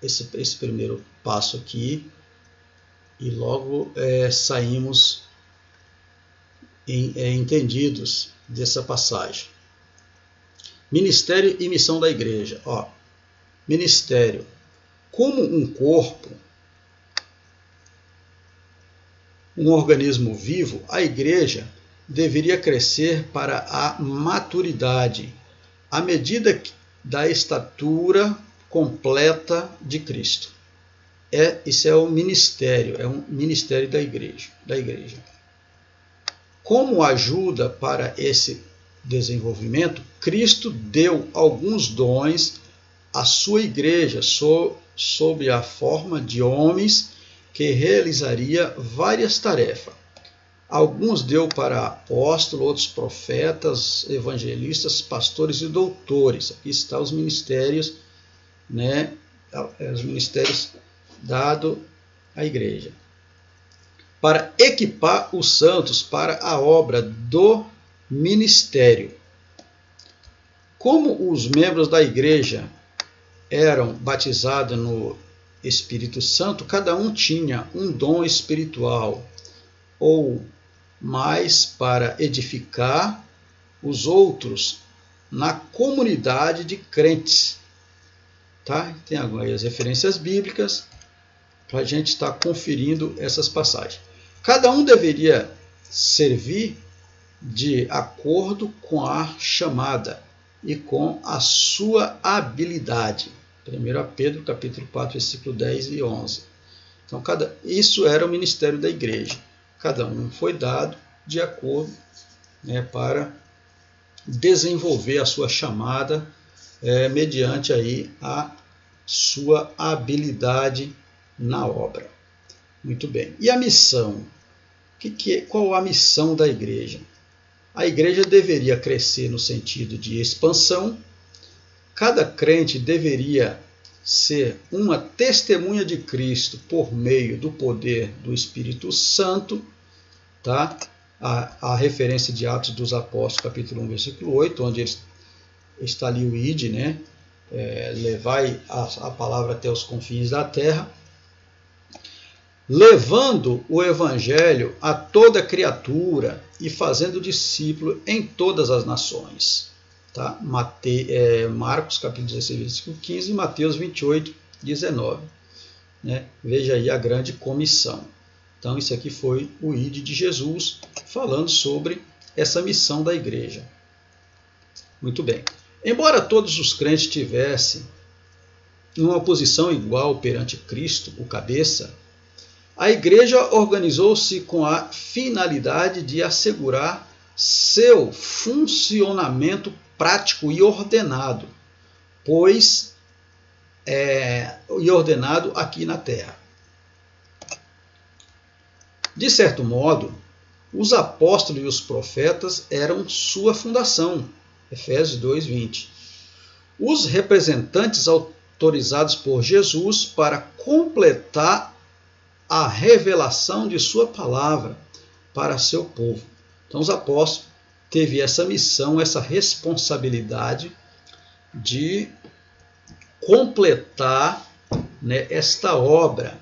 esse primeiro passo aqui e logo saímos entendidos dessa passagem. Ministério e missão da igreja. Ministério. Como um corpo, um organismo vivo, a igreja deveria crescer para a maturidade, à medida da estatura completa de Cristo. Isso é um ministério da igreja. Como ajuda para esse desenvolvimento, Cristo deu alguns dons à sua igreja sob a forma de homens que realizaria várias tarefas. Alguns deu para apóstolos, outros profetas, evangelistas, pastores e doutores. Aqui estão os ministérios, né? Os ministérios dados à igreja. Para equipar os santos para a obra do ministério. Como os membros da igreja eram batizados no Espírito Santo, cada um tinha um dom espiritual ou mais para edificar os outros na comunidade de crentes. Tá? Tem agora as referências bíblicas para a gente estar conferindo essas passagens. Cada um deveria servir de acordo com a chamada e com a sua habilidade. 1 Pedro, capítulo 4, versículo 10 e 11. Então, isso era o ministério da igreja. Cada um foi dado de acordo, né, para desenvolver a sua chamada mediante aí a sua habilidade na obra. Muito bem. E a missão? Qual a missão da igreja? A igreja deveria crescer no sentido de expansão. Cada crente deveria ser uma testemunha de Cristo por meio do poder do Espírito Santo. Tá? A referência de Atos dos Apóstolos, capítulo 1, versículo 8, onde está ali o ide, né? Levai a palavra até os confins da terra, levando o evangelho a toda criatura e fazendo discípulo em todas as nações. Tá? Marcos, capítulo 16, versículo 15, e Mateus 28, 19. Né? Veja aí a grande comissão. Então, isso aqui foi o ide de Jesus, falando sobre essa missão da igreja. Muito bem. Embora todos os crentes tivessem uma posição igual perante Cristo, o cabeça, a igreja organizou-se com a finalidade de assegurar seu funcionamento prático e ordenado, ordenado aqui na terra. De certo modo, os apóstolos e os profetas eram sua fundação, Efésios 2:20. Os representantes autorizados por Jesus para completar a revelação de sua palavra para seu povo. Então os apóstolos teve essa missão, essa responsabilidade de completar, né, esta obra,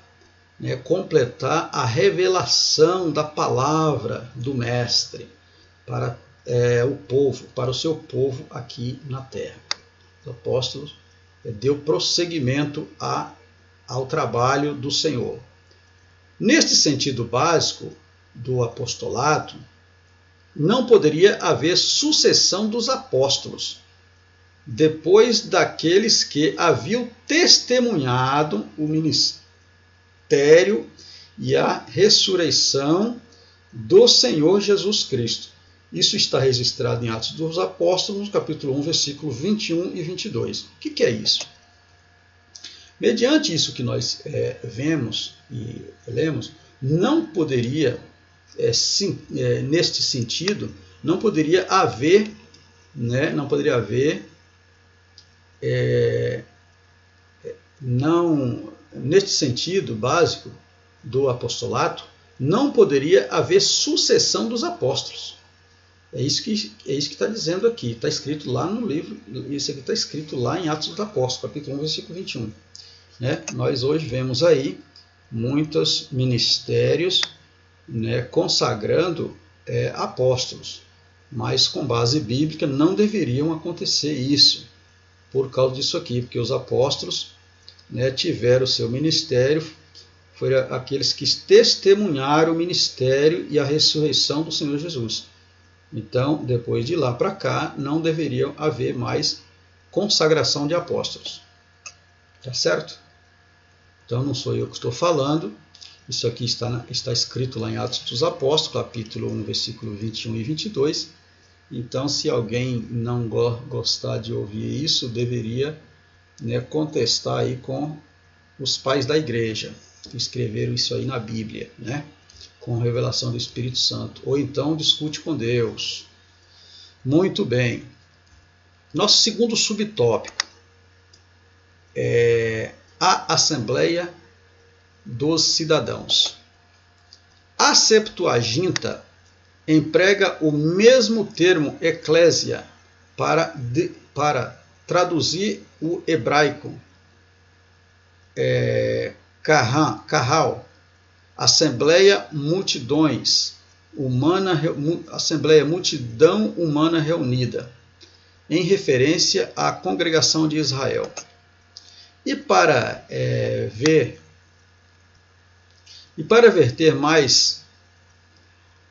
né, completar a revelação da palavra do Mestre para o povo, para o seu povo aqui na terra. Os apóstolos deu prosseguimento ao trabalho do Senhor. Neste sentido básico do apostolado, não poderia haver sucessão dos apóstolos, depois daqueles que haviam testemunhado o ministério e a ressurreição do Senhor Jesus Cristo. Isso está registrado em Atos dos Apóstolos, capítulo 1, versículo 21 e 22. O que é isso? Mediante isso que nós vemos e lemos, não poderia, neste sentido, não poderia haver, neste sentido básico do apostolado, não poderia haver sucessão dos apóstolos. É isso que está dizendo aqui, está escrito lá no livro, isso aqui está escrito lá em Atos dos Apóstolos, capítulo 1, versículo 21. Nós hoje vemos aí muitos ministérios consagrando apóstolos, mas com base bíblica não deveriam acontecer isso, por causa disso aqui, porque os apóstolos tiveram o seu ministério, foram aqueles que testemunharam o ministério e a ressurreição do Senhor Jesus. Então, depois de lá para cá, não deveria haver mais consagração de apóstolos. Tá certo? Então, não sou eu que estou falando. Isso aqui está escrito lá em Atos dos Apóstolos, capítulo 1, versículo 21 e 22. Então, se alguém não gostar de ouvir isso, deveria contestar aí com os pais da igreja, que escreveram isso aí na Bíblia, com revelação do Espírito Santo. Ou então discute com Deus. Muito bem. Nosso segundo subtópico é a Assembleia dos Cidadãos. A Septuaginta emprega o mesmo termo eclésia para traduzir o hebraico Kahal, Assembleia Multidões Humana, Assembleia Multidão Humana Reunida, em referência à congregação de Israel. E para verter mais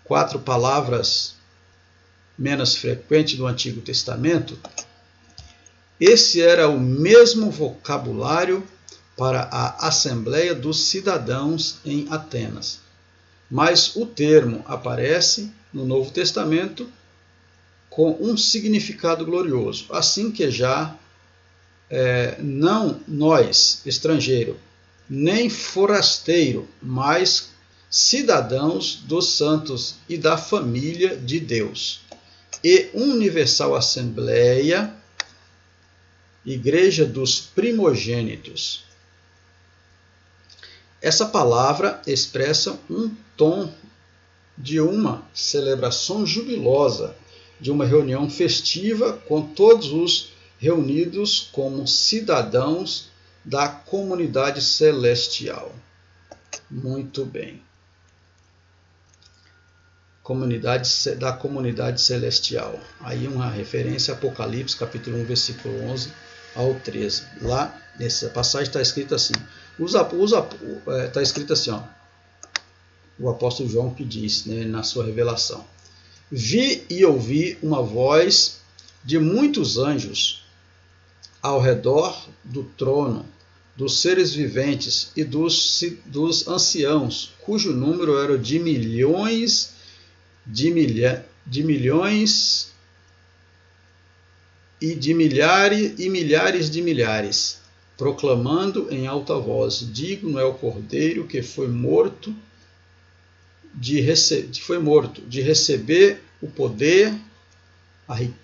4 palavras menos frequentes do Antigo Testamento, esse era o mesmo vocabulário para a Assembleia dos Cidadãos em Atenas. Mas o termo aparece no Novo Testamento com um significado glorioso, assim que já não nós, estrangeiro, nem forasteiro, mas cidadãos dos santos e da família de Deus, e universal Assembleia, Igreja dos Primogênitos. Essa palavra expressa um tom de uma celebração jubilosa, de uma reunião festiva com todos os reunidos como cidadãos da comunidade celestial. Muito bem. Da comunidade celestial. Aí uma referência a Apocalipse, capítulo 1, versículo 11 ao 13. Lá, nessa passagem está escrito assim. Está escrito assim, o apóstolo João que diz, na sua revelação: vi e ouvi uma voz de muitos anjos ao redor do trono, dos seres viventes e dos anciãos, cujo número era de milhões e de milhares de milhares, proclamando em alta voz: digno é o Cordeiro que foi morto de receber o poder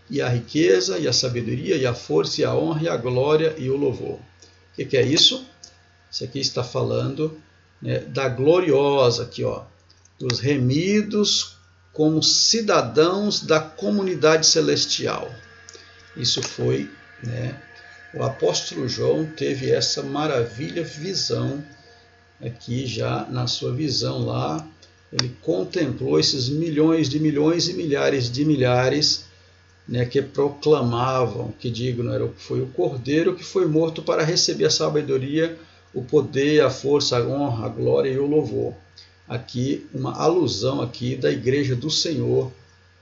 e a riqueza e a sabedoria e a força e a honra e a glória e o louvor. O que é isso? Isso aqui está falando da gloriosa, aqui, dos remidos como cidadãos da comunidade celestial. Isso foi, o apóstolo João teve essa maravilha visão aqui, já na sua visão lá, ele contemplou esses milhões e milhares de milhares né, que proclamavam, que digno foi o Cordeiro que foi morto para receber a sabedoria, o poder, a força, a honra, a glória e o louvor. Aqui uma alusão aqui da Igreja do Senhor,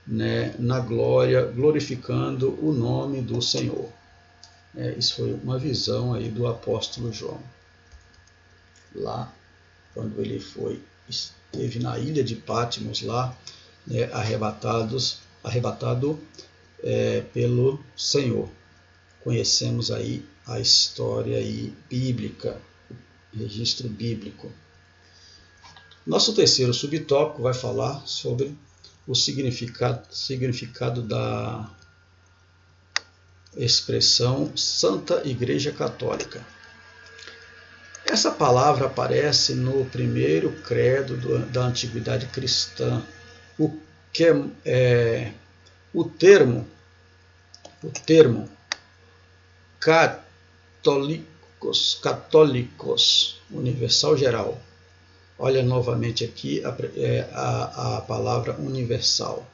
né, na glória, glorificando o nome do Senhor. Isso foi uma visão aí do apóstolo João. Lá, quando ele esteve na ilha de Patmos, lá, né, arrebatado pelo Senhor. Conhecemos aí a história aí bíblica, registro bíblico. Nosso terceiro subtópico vai falar sobre o significado da expressão Santa Igreja Católica. Essa palavra aparece no primeiro credo da antiguidade cristã. O termo católicos, universal geral. Olha novamente aqui a palavra universal.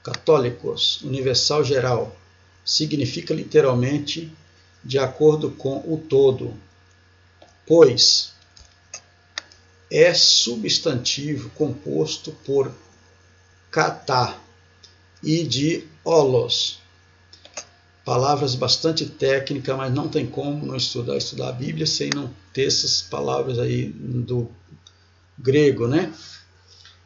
Católicos, universal geral, significa literalmente de acordo com o todo, pois é substantivo composto por kata e de olos. Palavras bastante técnicas, mas não tem como não estudar a Bíblia sem não ter essas palavras aí do grego, né?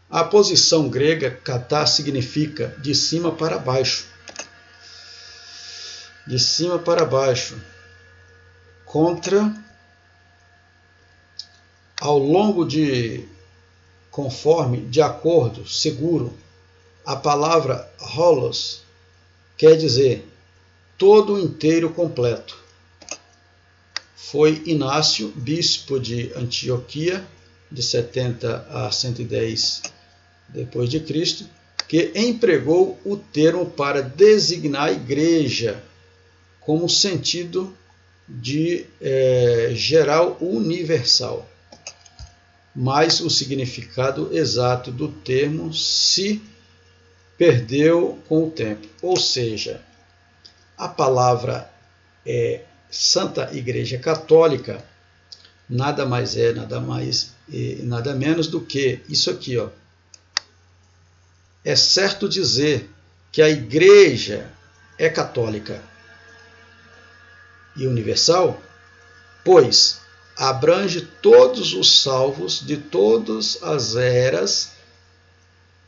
A posição grega kata significa de cima para baixo. De cima para baixo. Contra, ao longo de, conforme, de acordo, seguro. A palavra holos quer dizer todo inteiro completo. Foi Inácio, bispo de Antioquia, de 70 a 110 depois de Cristo, que empregou o termo para designar a igreja como sentido de geral universal. Mas o significado exato do termo se perdeu com o tempo. Ou seja, a palavra Santa Igreja Católica nada mais é, nada menos do que isso aqui, ó. É certo dizer que a Igreja é católica e universal, pois abrange todos os salvos de todas as eras,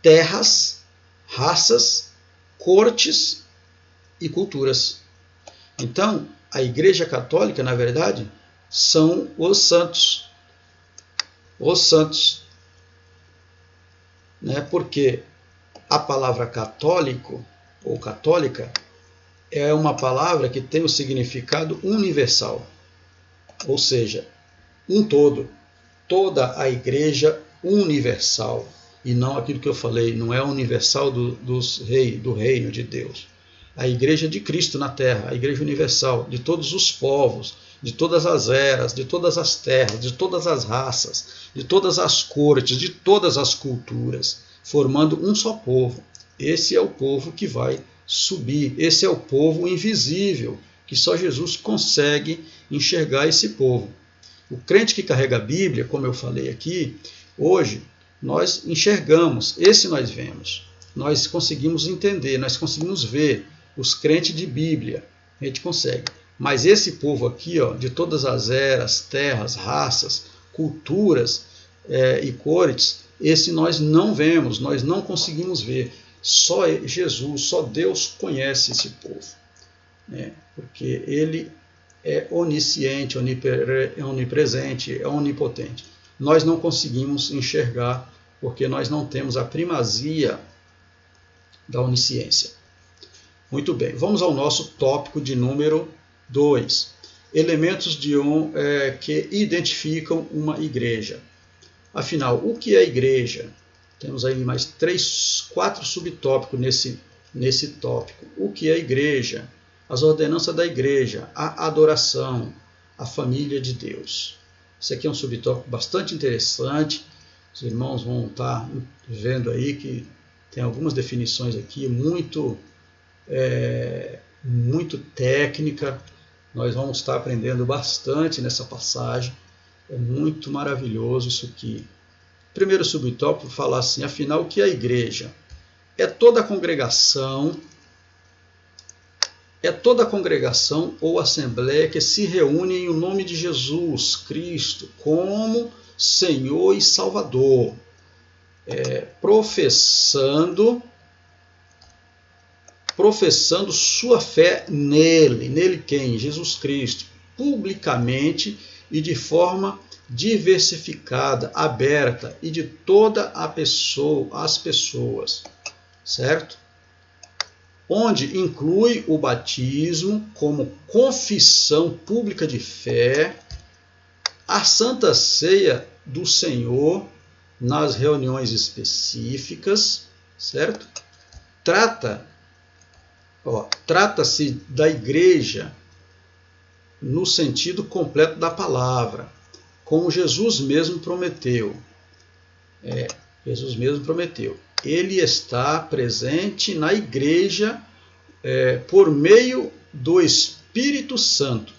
terras, raças, cortes e culturas. Então, a Igreja Católica, na verdade, são os santos. Os santos. Né? Porque a palavra católico ou católica é uma palavra que tem o significado universal. Ou seja, um todo. Toda a Igreja universal. E não aquilo que eu falei, não é universal do reino de Deus. A Igreja de Cristo na Terra, a Igreja universal, de todos os povos, de todas as eras, de todas as terras, de todas as raças, de todas as cortes, de todas as culturas, formando um só povo. Esse é o povo que vai subir, esse é o povo invisível, que só Jesus consegue enxergar esse povo. O crente que carrega a Bíblia, como eu falei aqui, hoje nós enxergamos, esse nós vemos, nós conseguimos entender, nós conseguimos ver os crentes de Bíblia, a gente consegue. Mas esse povo aqui, ó, de todas as eras, terras, raças, culturas e cores, esse nós não vemos, nós não conseguimos ver. Só Jesus, só Deus conhece esse povo, né? Porque Ele é onisciente, onipresente, é onipotente. Nós não conseguimos enxergar porque nós não temos a primazia da onisciência. Muito bem, vamos ao nosso tópico de número 2. Elementos que identificam uma igreja. Afinal, o que é igreja? Temos aí mais 4 subtópicos nesse tópico. O que é igreja? As ordenanças da igreja, a adoração, a família de Deus. Esse aqui é um subtópico bastante interessante. Os irmãos vão estar vendo aí que tem algumas definições aqui muito muito técnica. Nós vamos estar aprendendo bastante nessa passagem. É muito maravilhoso isso aqui. Primeiro subtópico fala assim: afinal, o que é a igreja? É toda a congregação ou assembleia que se reúne em o nome de Jesus Cristo como Senhor e Salvador, professando sua fé nele. Nele quem? Jesus Cristo, publicamente e de forma diversificada, aberta e de toda as pessoas, certo? Onde inclui o batismo como confissão pública de fé, a Santa Ceia do Senhor nas reuniões específicas, certo? Trata-se da igreja no sentido completo da palavra, como Jesus mesmo prometeu. Jesus mesmo prometeu. Ele está presente na igreja por meio do Espírito Santo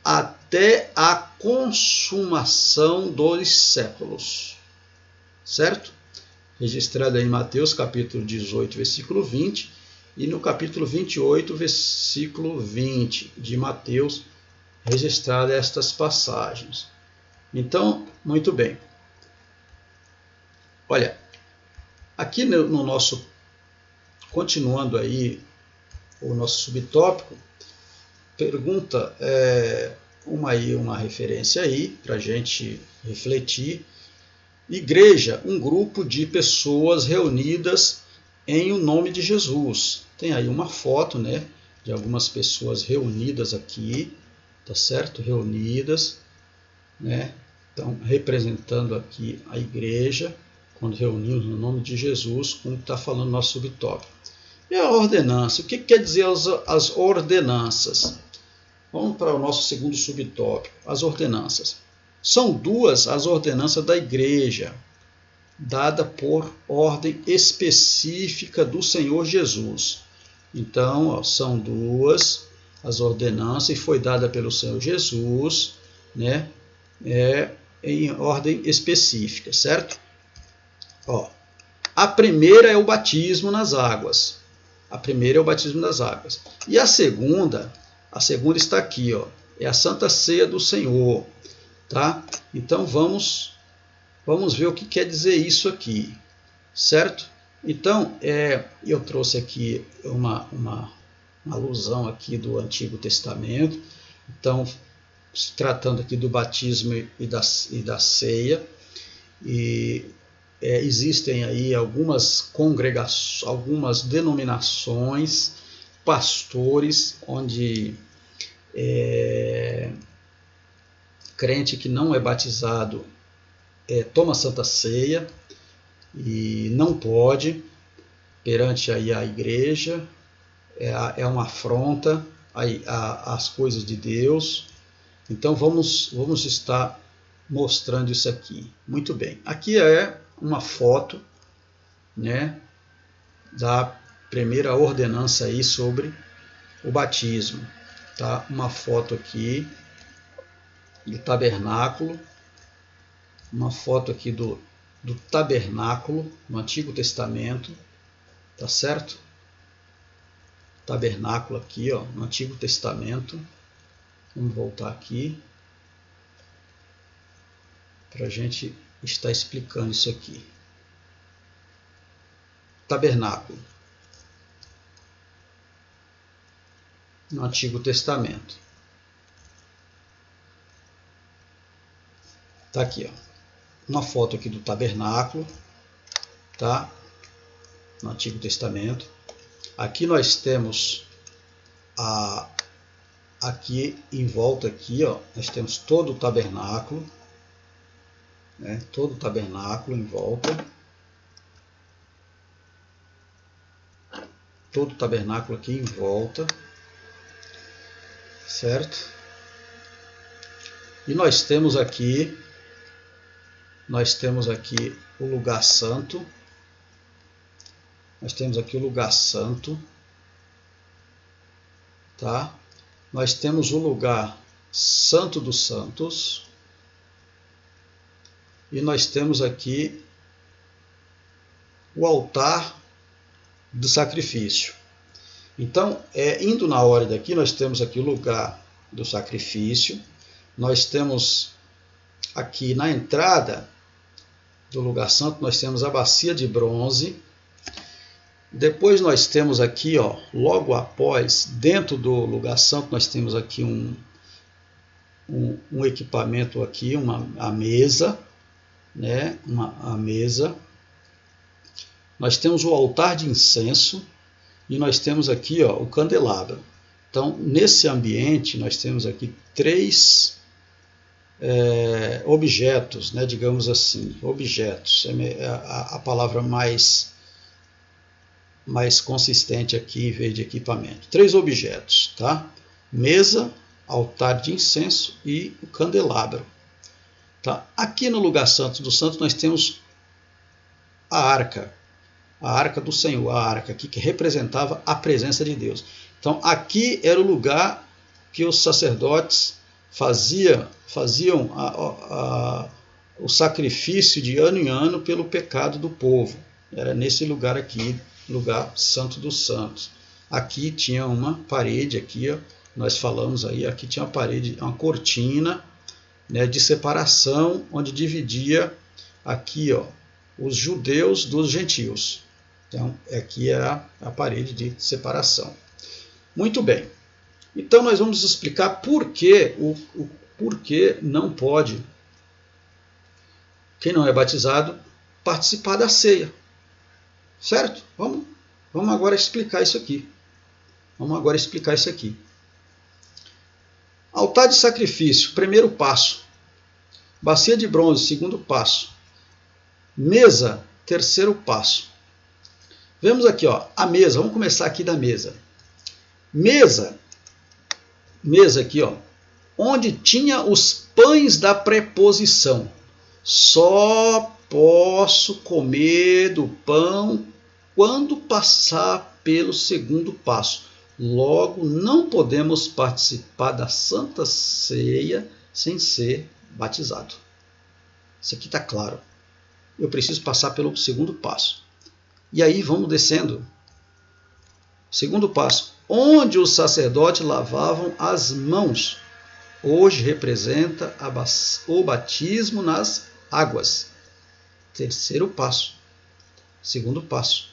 até a consumação dos séculos, certo? Registrado em Mateus capítulo 18, versículo 20, e no capítulo 28, versículo 20 de Mateus, registradas estas passagens. Então, muito bem. Olha, aqui no nosso, continuando aí o nosso subtópico, pergunta uma referência aí para a gente refletir. Igreja, um grupo de pessoas reunidas em o nome de Jesus. Tem aí uma foto, né, de algumas pessoas reunidas aqui, tá certo? Reunidas, né? Então, representando aqui a igreja, quando reunimos no nome de Jesus, como está falando nosso subtópico. E a ordenança? O que quer dizer as ordenanças? Vamos para o nosso segundo subtópico, as ordenanças. São duas as ordenanças da igreja, dada por ordem específica do Senhor Jesus. Então, são duas as ordenanças, e foi dada pelo Senhor Jesus, né, em ordem específica, certo? A primeira é o batismo nas águas. E a segunda está aqui, é a Santa Ceia do Senhor, tá? Então vamos ver o que quer dizer isso aqui, certo? Então, eu trouxe aqui uma alusão aqui do Antigo Testamento. Então, se tratando aqui do batismo e da ceia, e existem aí algumas congregações, algumas denominações, pastores, onde crente que não é batizado toma Santa Ceia e não pode, perante aí a igreja, é uma afronta às coisas de Deus. Então vamos estar mostrando isso aqui. Muito bem. Aqui é uma foto, né, da primeira ordenança aí sobre o batismo, tá? Uma foto aqui do tabernáculo, uma foto aqui do tabernáculo no Antigo Testamento, tá certo? Tabernáculo aqui, no Antigo Testamento. Vamos voltar aqui para a gente estar explicando isso aqui. Tabernáculo no Antigo Testamento. Tá aqui, uma foto aqui do tabernáculo, tá? No Antigo Testamento. Aqui nós temos aqui em volta aqui, nós temos todo o tabernáculo, né? Todo o tabernáculo em volta. Todo o tabernáculo aqui em volta, certo? E nós temos aqui o lugar santo. Nós temos aqui o lugar santo, tá? Nós temos o lugar Santo dos Santos e nós temos aqui o altar do sacrifício. Então, indo na ordem daqui, nós temos aqui o lugar do sacrifício, nós temos aqui na entrada do lugar santo, nós temos a bacia de bronze. Depois nós temos aqui, logo após, dentro do lugar santo, nós temos aqui um equipamento aqui, a mesa, né? A mesa. Nós temos o altar de incenso e nós temos aqui, o candelabro. Então, nesse ambiente, nós temos aqui 3 objetos, né, digamos assim, objetos, a palavra mais consistente aqui em vez de equipamento. 3 objetos, tá? Mesa, altar de incenso e o candelabro. Tá? Aqui no lugar santo do santo nós temos a arca do Senhor, a arca aqui que representava a presença de Deus. Então aqui era o lugar que os sacerdotes faziam o sacrifício de ano em ano pelo pecado do povo. Era nesse lugar aqui, lugar santo dos santos. Aqui tinha uma parede, aqui nós falamos aí, aqui tinha uma parede, uma cortina, né, de separação, onde dividia aqui os judeus dos gentios. Então aqui era a parede de separação. Muito bem. Então nós vamos explicar por que não pode, quem não é batizado, participar da ceia. Certo? Vamos agora explicar isso aqui. Altar de sacrifício, primeiro passo. Bacia de bronze, segundo passo. Mesa, terceiro passo. Vemos aqui, a mesa. Vamos começar aqui da mesa. Mesa aqui, onde tinha os pães da preposição. Só posso comer do pão quando passar pelo segundo passo. Logo, não podemos participar da Santa Ceia sem ser batizado. Isso aqui está claro. Eu preciso passar pelo segundo passo. E aí vamos descendo. Segundo passo, onde os sacerdotes lavavam as mãos. Hoje representa o batismo nas águas. Terceiro passo. Segundo passo.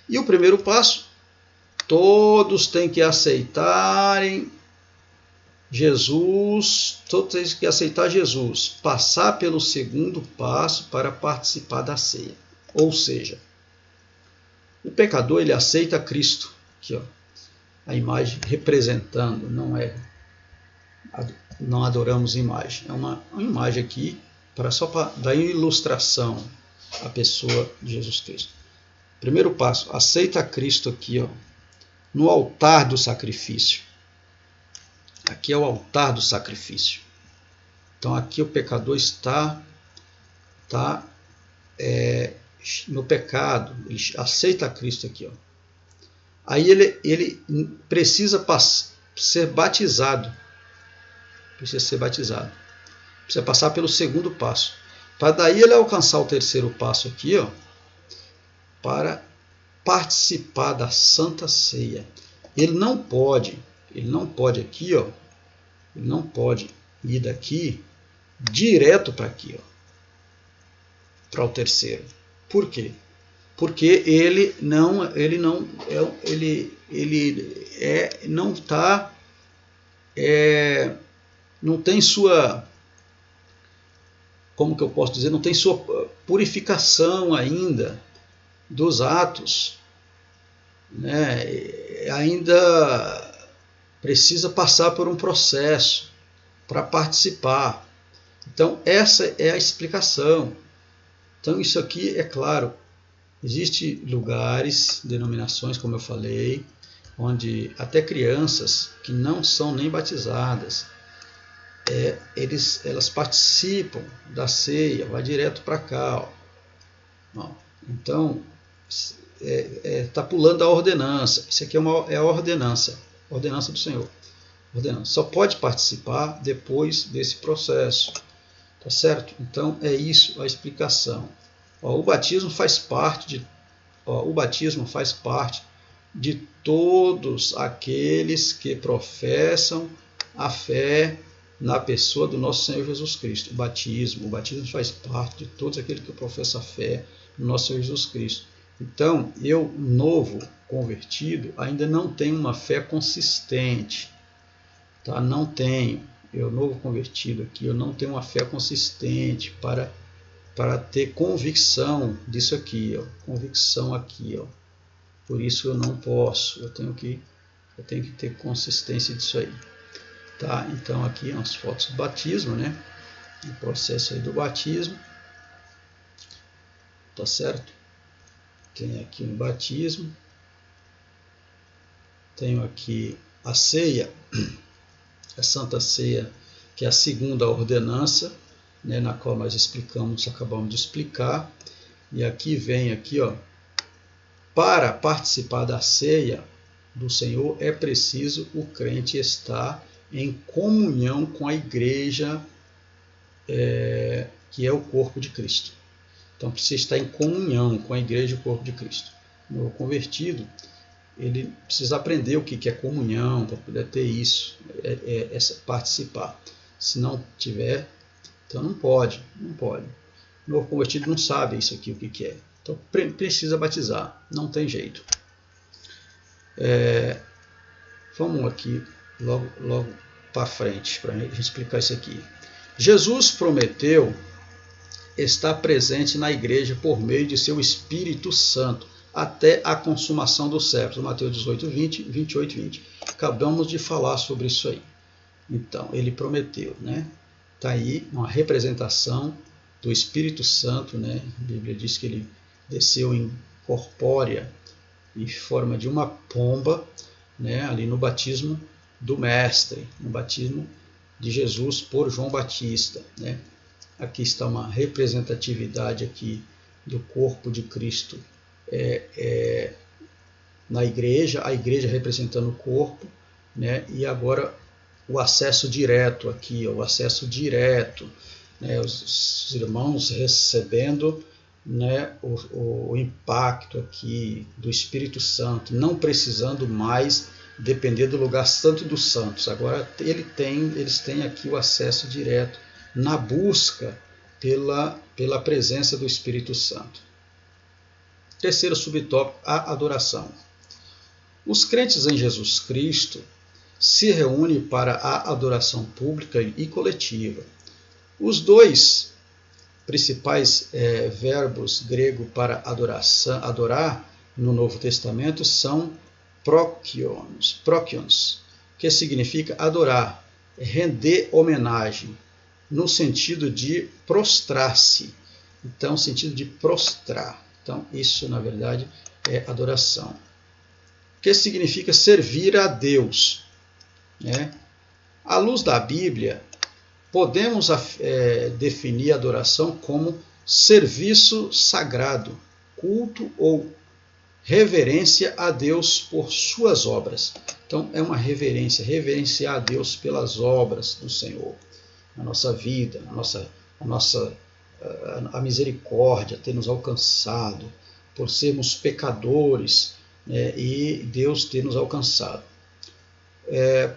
E o primeiro passo, todos têm que aceitarem Jesus, todos têm que aceitar Jesus, passar pelo segundo passo para participar da ceia. Ou seja, o pecador ele aceita Cristo, aqui a imagem representando, não adoramos imagem, é uma imagem aqui só para dar ilustração à pessoa de Jesus Cristo. Primeiro passo, aceita Cristo aqui, no altar do sacrifício. Aqui é o altar do sacrifício. Então aqui o pecador está no pecado, ele aceita Cristo aqui. Aí ele precisa ser batizado. Precisa passar pelo segundo passo. Para daí ele alcançar o terceiro passo aqui, para participar da Santa Ceia. Ele não pode aqui, ele não pode ir daqui direto para aqui, para o terceiro. Por quê? Porque ele não tem sua, como que eu posso dizer, não tem sua purificação ainda dos atos, né? Ainda precisa passar por um processo para participar. Então essa é a explicação. Então isso aqui é claro, existem lugares, denominações, como eu falei, onde até crianças que não são nem batizadas, elas participam da ceia, vai direto para cá. Então está pulando a ordenança. Isso aqui é a ordenança. Ordenança do Senhor. Ordenança. Só pode participar depois desse processo. Tá certo? Então é isso a explicação. O batismo faz parte de todos aqueles que professam a fé na pessoa do nosso Senhor Jesus Cristo. O batismo faz parte de todos aqueles que professam a fé no nosso Senhor Jesus Cristo. Então, eu, novo convertido, ainda não tenho uma fé consistente. Tá? Não tenho. Eu, novo convertido aqui, eu não tenho uma fé consistente para ter convicção disso aqui, ó. Convicção aqui, ó. Por isso eu não posso, eu tenho que ter consistência disso aí. Tá? Então aqui as fotos do batismo, né? O processo aí do batismo. Tá certo? Tem aqui um batismo. Tenho aqui a ceia, a Santa Ceia, que é a segunda ordenança, né, na qual nós acabamos de explicar. E aqui vem aqui, ó, para participar da ceia do Senhor é preciso o crente estar em comunhão com a igreja, que é o corpo de Cristo. Então precisa estar em comunhão com a igreja e o corpo de Cristo. O convertido, ele precisa aprender o que é comunhão para poder ter isso, participar. Se não tiver, então não pode. O novo convertido não sabe isso aqui, o que é. Então precisa batizar, não tem jeito. Vamos aqui logo para frente, para a gente explicar isso aqui. Jesus prometeu estar presente na igreja por meio de seu Espírito Santo até a consumação dos séculos. Mateus 18, 20, 28, 20. Acabamos de falar sobre isso aí. Então, ele prometeu, né? Está aí uma representação do Espírito Santo, né? A Bíblia diz que ele desceu em corpórea, em forma de uma pomba, né? Ali no batismo do Mestre, no batismo de Jesus por João Batista, né? Aqui está uma representatividade aqui do corpo de Cristo na igreja, a igreja representando o corpo, né? E agora o acesso direto aqui, o acesso direto, né? Os irmãos recebendo, né, o impacto aqui do Espírito Santo, não precisando mais depender do lugar santo dos santos. Agora eles têm aqui o acesso direto na busca pela presença do Espírito Santo. Terceiro subtópico, a adoração. Os crentes em Jesus Cristo se reúnem para a adoração pública e coletiva. Os dois principais verbos grego para adorar no Novo Testamento são prokions, que significa adorar, render homenagem, no sentido de prostrar-se. Então, sentido de prostrar. Então, isso, na verdade, é adoração. Que significa servir a Deus, né? À luz da Bíblia, podemos definir a adoração como serviço sagrado, culto ou reverência a Deus por suas obras. Então, é uma reverenciar a Deus pelas obras do Senhor. A nossa vida, a misericórdia, ter nos alcançado, por sermos pecadores, e Deus ter nos alcançado.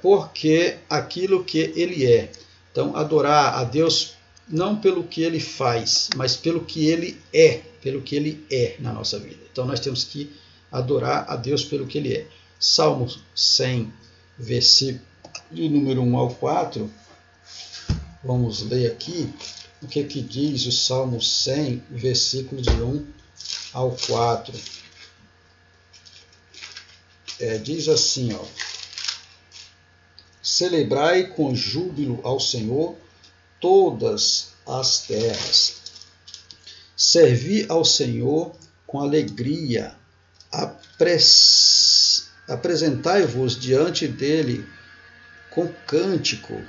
Porque aquilo que Ele é. Então, adorar a Deus não pelo que Ele faz, mas pelo que Ele é na nossa vida. Então, nós temos que adorar a Deus pelo que Ele é. Salmo 100, versículo de número 1 ao 4. Vamos ler aqui o que diz o Salmo 100, versículo de 1 ao 4. Diz assim, ó: celebrai com júbilo ao Senhor todas as terras. Servi ao Senhor com alegria. Apresentai-vos diante dele com cântico.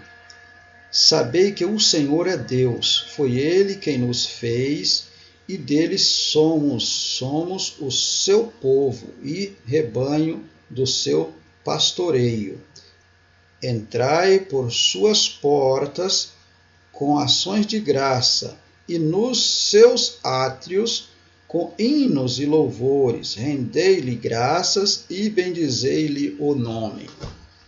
Sabei que o Senhor é Deus, foi Ele quem nos fez, e dele somos o seu povo e rebanho do seu pastoreio. Entrai por suas portas com ações de graça, e nos seus átrios com hinos e louvores. Rendei-lhe graças e bendizei-lhe o nome.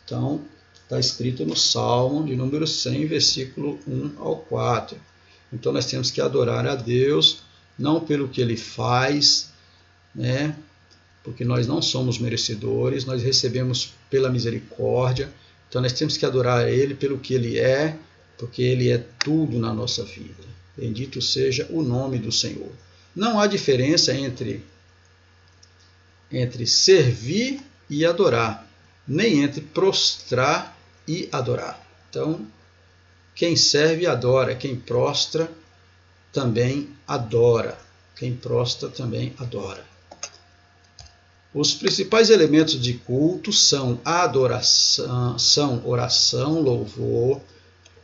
Então, está escrito no Salmo de número 100, versículo 1 ao 4. Então, nós temos que adorar a Deus, não pelo que Ele faz, né? Porque nós não somos merecedores, nós recebemos pela misericórdia. Então, nós temos que adorar a Ele pelo que Ele é, porque Ele é tudo na nossa vida. Bendito seja o nome do Senhor. Não há diferença entre servir e adorar, nem entre prostrar e adorar. Então, quem serve adora, quem prostra também adora. Quem prostra também adora. Os principais elementos de culto são a adoração, oração, louvor,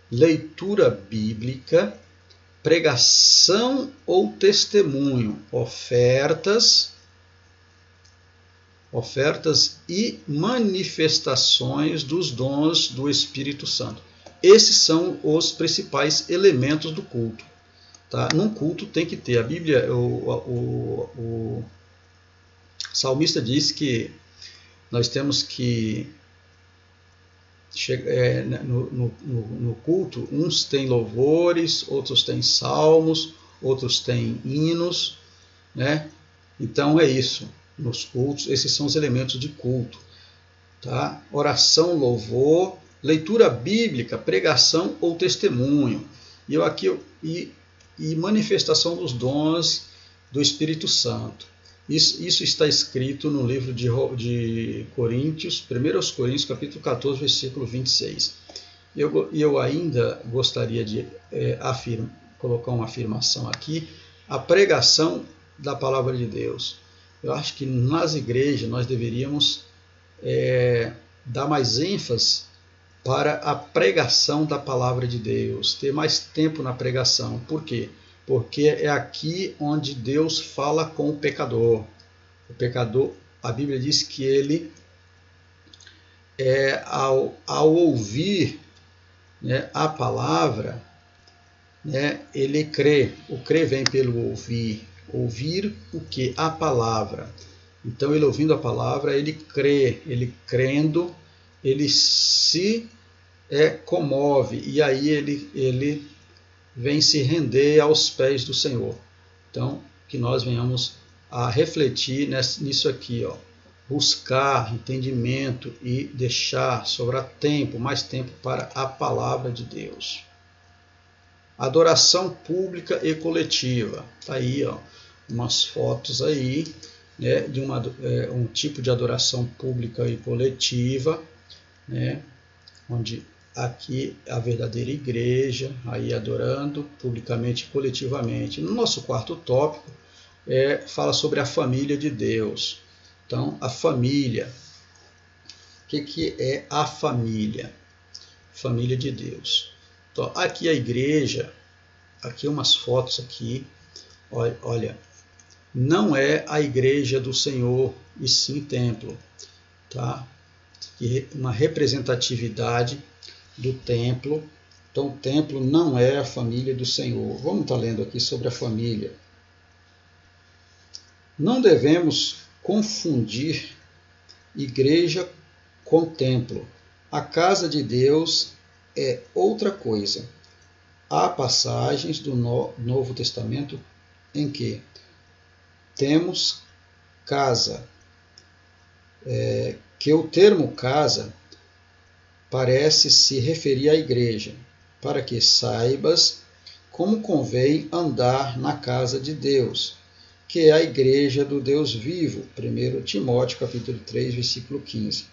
leitura bíblica, pregação ou testemunho, ofertas e manifestações dos dons do Espírito Santo. Esses são os principais elementos do culto. Tá? Num culto tem que ter. A Bíblia, o salmista diz que nós temos que no culto, uns têm louvores, outros têm salmos, outros têm hinos, né? Então é isso, nos cultos, esses são os elementos de culto, tá? Oração, louvor, leitura bíblica, pregação ou testemunho, e manifestação dos dons do Espírito Santo. Isso está escrito no livro de Coríntios, 1 Coríntios, capítulo 14, versículo 26. Eu ainda gostaria de colocar uma afirmação aqui, a pregação da palavra de Deus. Eu acho que nas igrejas nós deveríamos dar mais ênfase para a pregação da palavra de Deus, ter mais tempo na pregação. Por quê? Porque é aqui onde Deus fala com o pecador. O pecador, a Bíblia diz que ele, ao ouvir, né, a palavra, né, ele crê. O crer vem pelo ouvir. Ouvir o que? A palavra. Então, ele ouvindo a palavra, ele crê. Ele crendo, ele se comove. E aí ele vem se render aos pés do Senhor. Então, que nós venhamos a refletir nisso aqui, ó, buscar entendimento e deixar sobrar mais tempo para a palavra de Deus. Adoração pública e coletiva. Tá aí, ó, umas fotos aí, né, de um tipo de adoração pública e coletiva, né, onde aqui a verdadeira igreja, aí adorando publicamente e coletivamente. No nosso quarto tópico, fala sobre a família de Deus. Então, a família. O que é a família? Família de Deus. Então, aqui a igreja, aqui umas fotos aqui, olha, não é a igreja do Senhor, e sim templo, tá? Uma representatividade do templo. Então, o templo não é a família do Senhor. Vamos estar lendo aqui sobre a família. Não devemos confundir igreja com templo. A casa de Deus é outra coisa. Há passagens do Novo Testamento em que temos casa, que o termo casa parece se referir à igreja, para que saibas como convém andar na casa de Deus, que é a igreja do Deus vivo. 1 Timóteo capítulo 3, versículo 15.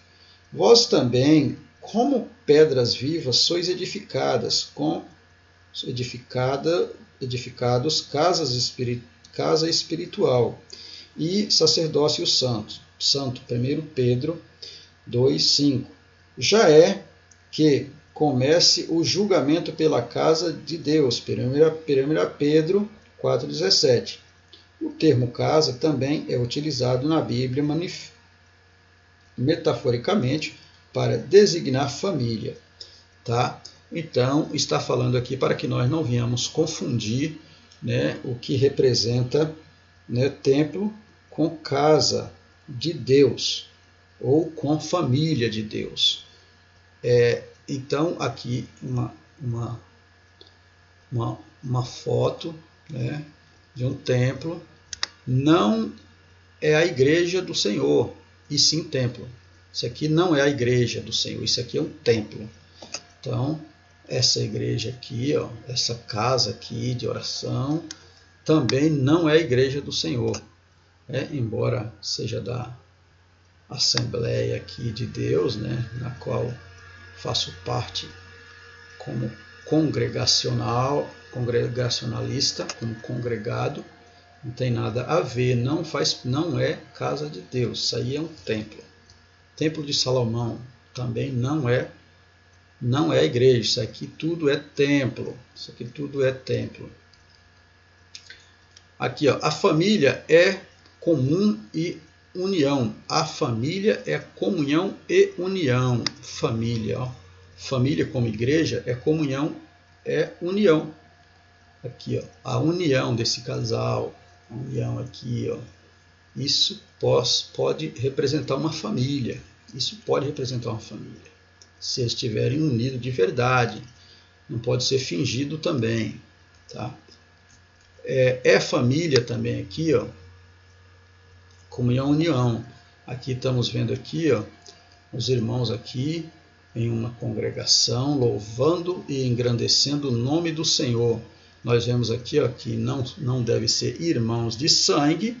Vós também, como pedras vivas, sois edificados casa espiritual e sacerdócio santo. 1 Pedro 2:5. Já é que comece o julgamento pela casa de Deus. 1 Pedro 4:17. O termo casa também é utilizado na Bíblia metaforicamente para designar família, tá? Então, está falando aqui para que nós não venhamos confundir, né, o que representa, né, templo com casa de Deus ou com família de Deus. Então, aqui uma foto, né, de um templo. Não é a igreja do Senhor, e sim templo. Isso aqui não é a igreja do Senhor, isso aqui é um templo. Então, essa igreja aqui, ó, essa casa aqui de oração, também não é a igreja do Senhor, né? Embora seja da Assembleia aqui de Deus, né, na qual faço parte como congregacionalista, como congregado, não tem nada a ver, não é casa de Deus, isso aí é um templo. Templo de Salomão também não é a igreja, isso aqui tudo é templo, isso aqui tudo é templo. Aqui, ó, a família é comum e união. A família é comunhão e união. Família, ó. Família como igreja é comunhão, é união. Aqui, ó, a união desse casal, a união aqui, ó. Isso pode representar uma família. Isso pode representar uma família. Se eles estiverem unidos de verdade. Não pode ser fingido também, tá? É família também aqui, ó. Comunhão, união. Aqui estamos vendo aqui, ó, os irmãos aqui em uma congregação louvando e engrandecendo o nome do Senhor. Nós vemos aqui, ó, que não deve ser irmãos de sangue,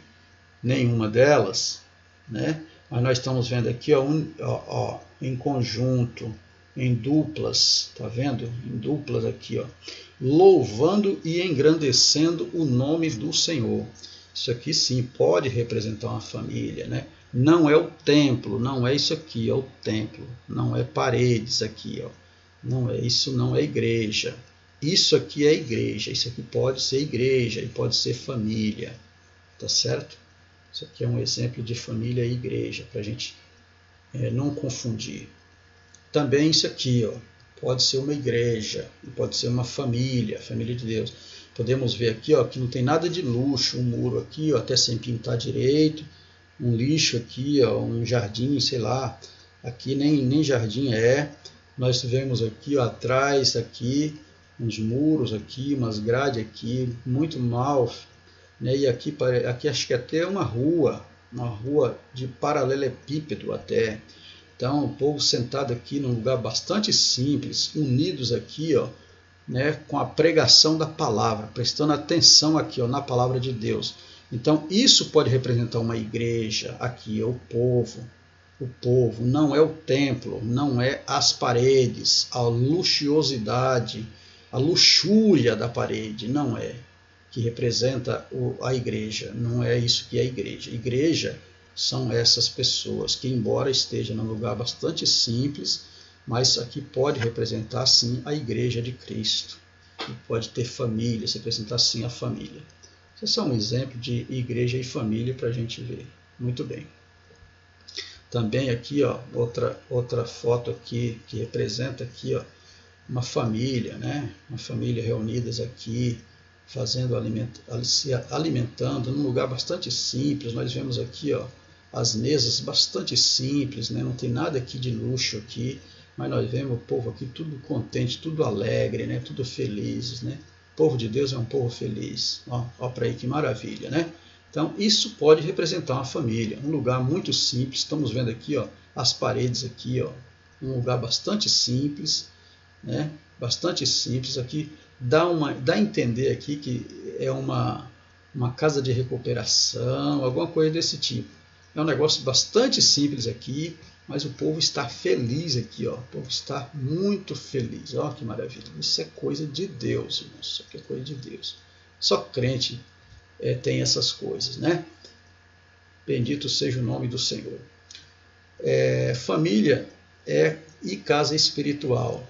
nenhuma delas, né? Mas nós estamos vendo aqui, ó, em conjunto, em duplas, tá vendo? Em duplas aqui, ó, louvando e engrandecendo o nome do Senhor. Isso aqui sim pode representar uma família, né? Não é o templo, não é isso aqui, é o templo, não é paredes aqui, ó. Não é isso, não é igreja. Isso aqui é igreja, isso aqui pode ser igreja e pode ser família, tá certo? Isso aqui é um exemplo de família e igreja, para a gente não confundir. Também isso aqui, ó, pode ser uma igreja, pode ser uma família, família de Deus. Podemos ver aqui, ó, que não tem nada de luxo, um muro aqui, ó, até sem pintar direito, um lixo aqui, ó, um jardim, sei lá, aqui nem jardim é. Nós vemos aqui, ó, atrás, aqui, uns muros aqui, umas grades aqui, muito mal, né? E aqui acho que até é uma rua de paralelepípedo até. Então, o povo sentado aqui num lugar bastante simples, unidos aqui, ó, né, com a pregação da palavra, prestando atenção aqui, ó, na palavra de Deus. Então, isso pode representar uma igreja aqui, o povo. O povo não é o templo, não é as paredes, a luxuosidade, a luxúria da parede, não é que representa a igreja. Não é isso que é a igreja. Igreja são essas pessoas que, embora esteja num lugar bastante simples, mas aqui pode representar sim a igreja de Cristo. E pode ter família, se representar sim a família. Isso é só um exemplo de igreja e família para a gente ver. Muito bem. Também aqui, ó, outra foto aqui que representa aqui, ó, uma família, né? Uma família reunidas aqui, se alimentando num lugar bastante simples. Nós vemos aqui, ó, as mesas bastante simples, né? Não tem nada aqui de luxo aqui, mas nós vemos o povo aqui tudo contente, tudo alegre, né? Tudo felizes, né? O povo de Deus é um povo feliz. Ó para aí que maravilha, né? Então, isso pode representar uma família, um lugar muito simples. Estamos vendo aqui, ó, as paredes aqui, ó, um lugar bastante simples, né? Bastante simples aqui. Dá a entender aqui que é uma casa de recuperação, alguma coisa desse tipo. É um negócio bastante simples aqui, mas o povo está feliz aqui, ó. O povo está muito feliz. Ó, que maravilha. Isso é coisa de Deus, irmãos. Isso aqui é coisa de Deus. Só crente tem essas coisas, né? Bendito seja o nome do Senhor. Família e casa espiritual.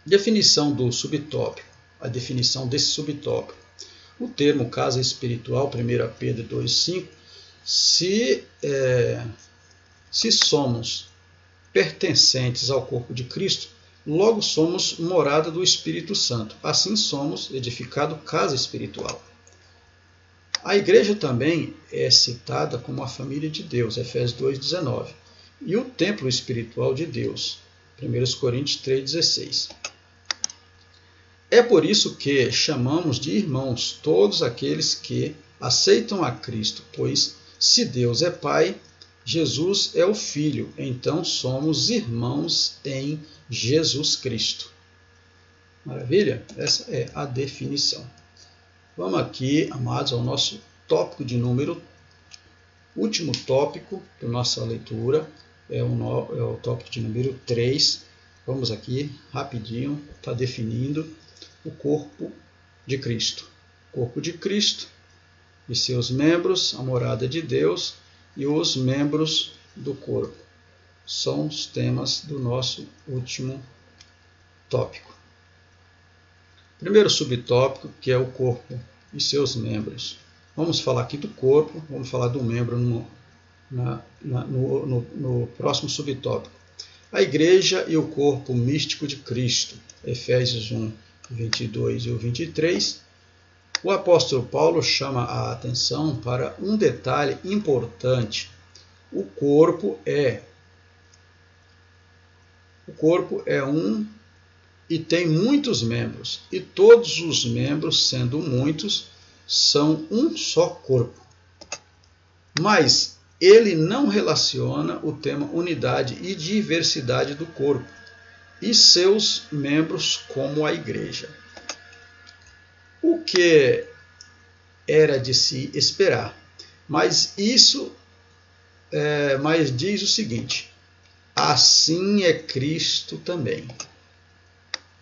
Definição do subtópico. A definição desse subtópico. O termo casa espiritual, 1 Pedro 2,5, se Se somos pertencentes ao corpo de Cristo, logo somos morada do Espírito Santo. Assim somos edificado casa espiritual. A igreja também é citada como a família de Deus, Efésios 2,19. E o templo espiritual de Deus, 1 Coríntios 3,16. É por isso que chamamos de irmãos todos aqueles que aceitam a Cristo, pois se Deus é Pai, Jesus é o Filho, então somos irmãos em Jesus Cristo. Maravilha? Essa é a definição. Vamos aqui, amados, ao nosso tópico de último tópico da nossa leitura, é o tópico de número 3. Vamos aqui, rapidinho, está definindo o corpo de Cristo. O corpo de Cristo e seus membros, a morada de Deus e os membros do corpo. São os temas do nosso último tópico. Primeiro subtópico, que é o corpo e seus membros. Vamos falar aqui do corpo, vamos falar do membro no próximo subtópico. A igreja e o corpo místico de Cristo. Efésios 1, 22 e 23. O apóstolo Paulo chama a atenção para um detalhe importante. O corpo é um e tem muitos membros, e todos os membros, sendo muitos, são um só corpo. Mas ele não relaciona o tema unidade e diversidade do corpo e seus membros como a igreja. O que era de se esperar. Mas diz o seguinte: assim é Cristo também.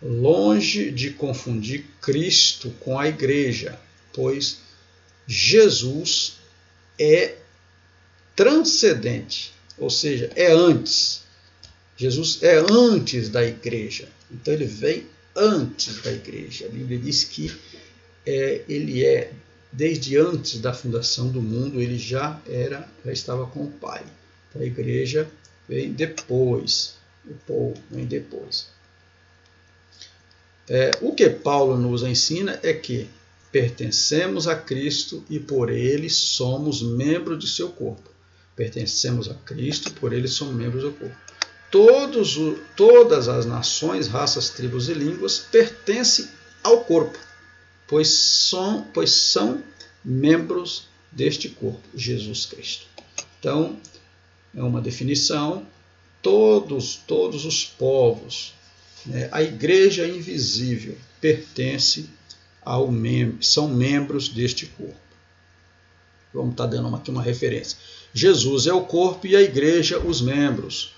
Longe de confundir Cristo com a igreja, pois Jesus é transcendente, ou seja, é antes. Jesus é antes da igreja, então ele vem antes da igreja. A Bíblia diz que ele é, desde antes da fundação do mundo, ele já estava com o Pai. Então, a igreja vem depois, o povo vem depois. O que Paulo nos ensina é que pertencemos a Cristo e por ele somos membros de seu corpo. Pertencemos a Cristo, por ele somos membros do corpo. Todas as nações, raças, tribos e línguas pertencem ao corpo, pois são membros deste corpo, Jesus Cristo. Então, é uma definição, todos os povos, a igreja invisível pertence são membros deste corpo. Vamos estar dando aqui uma referência. Jesus é o corpo e a igreja os membros.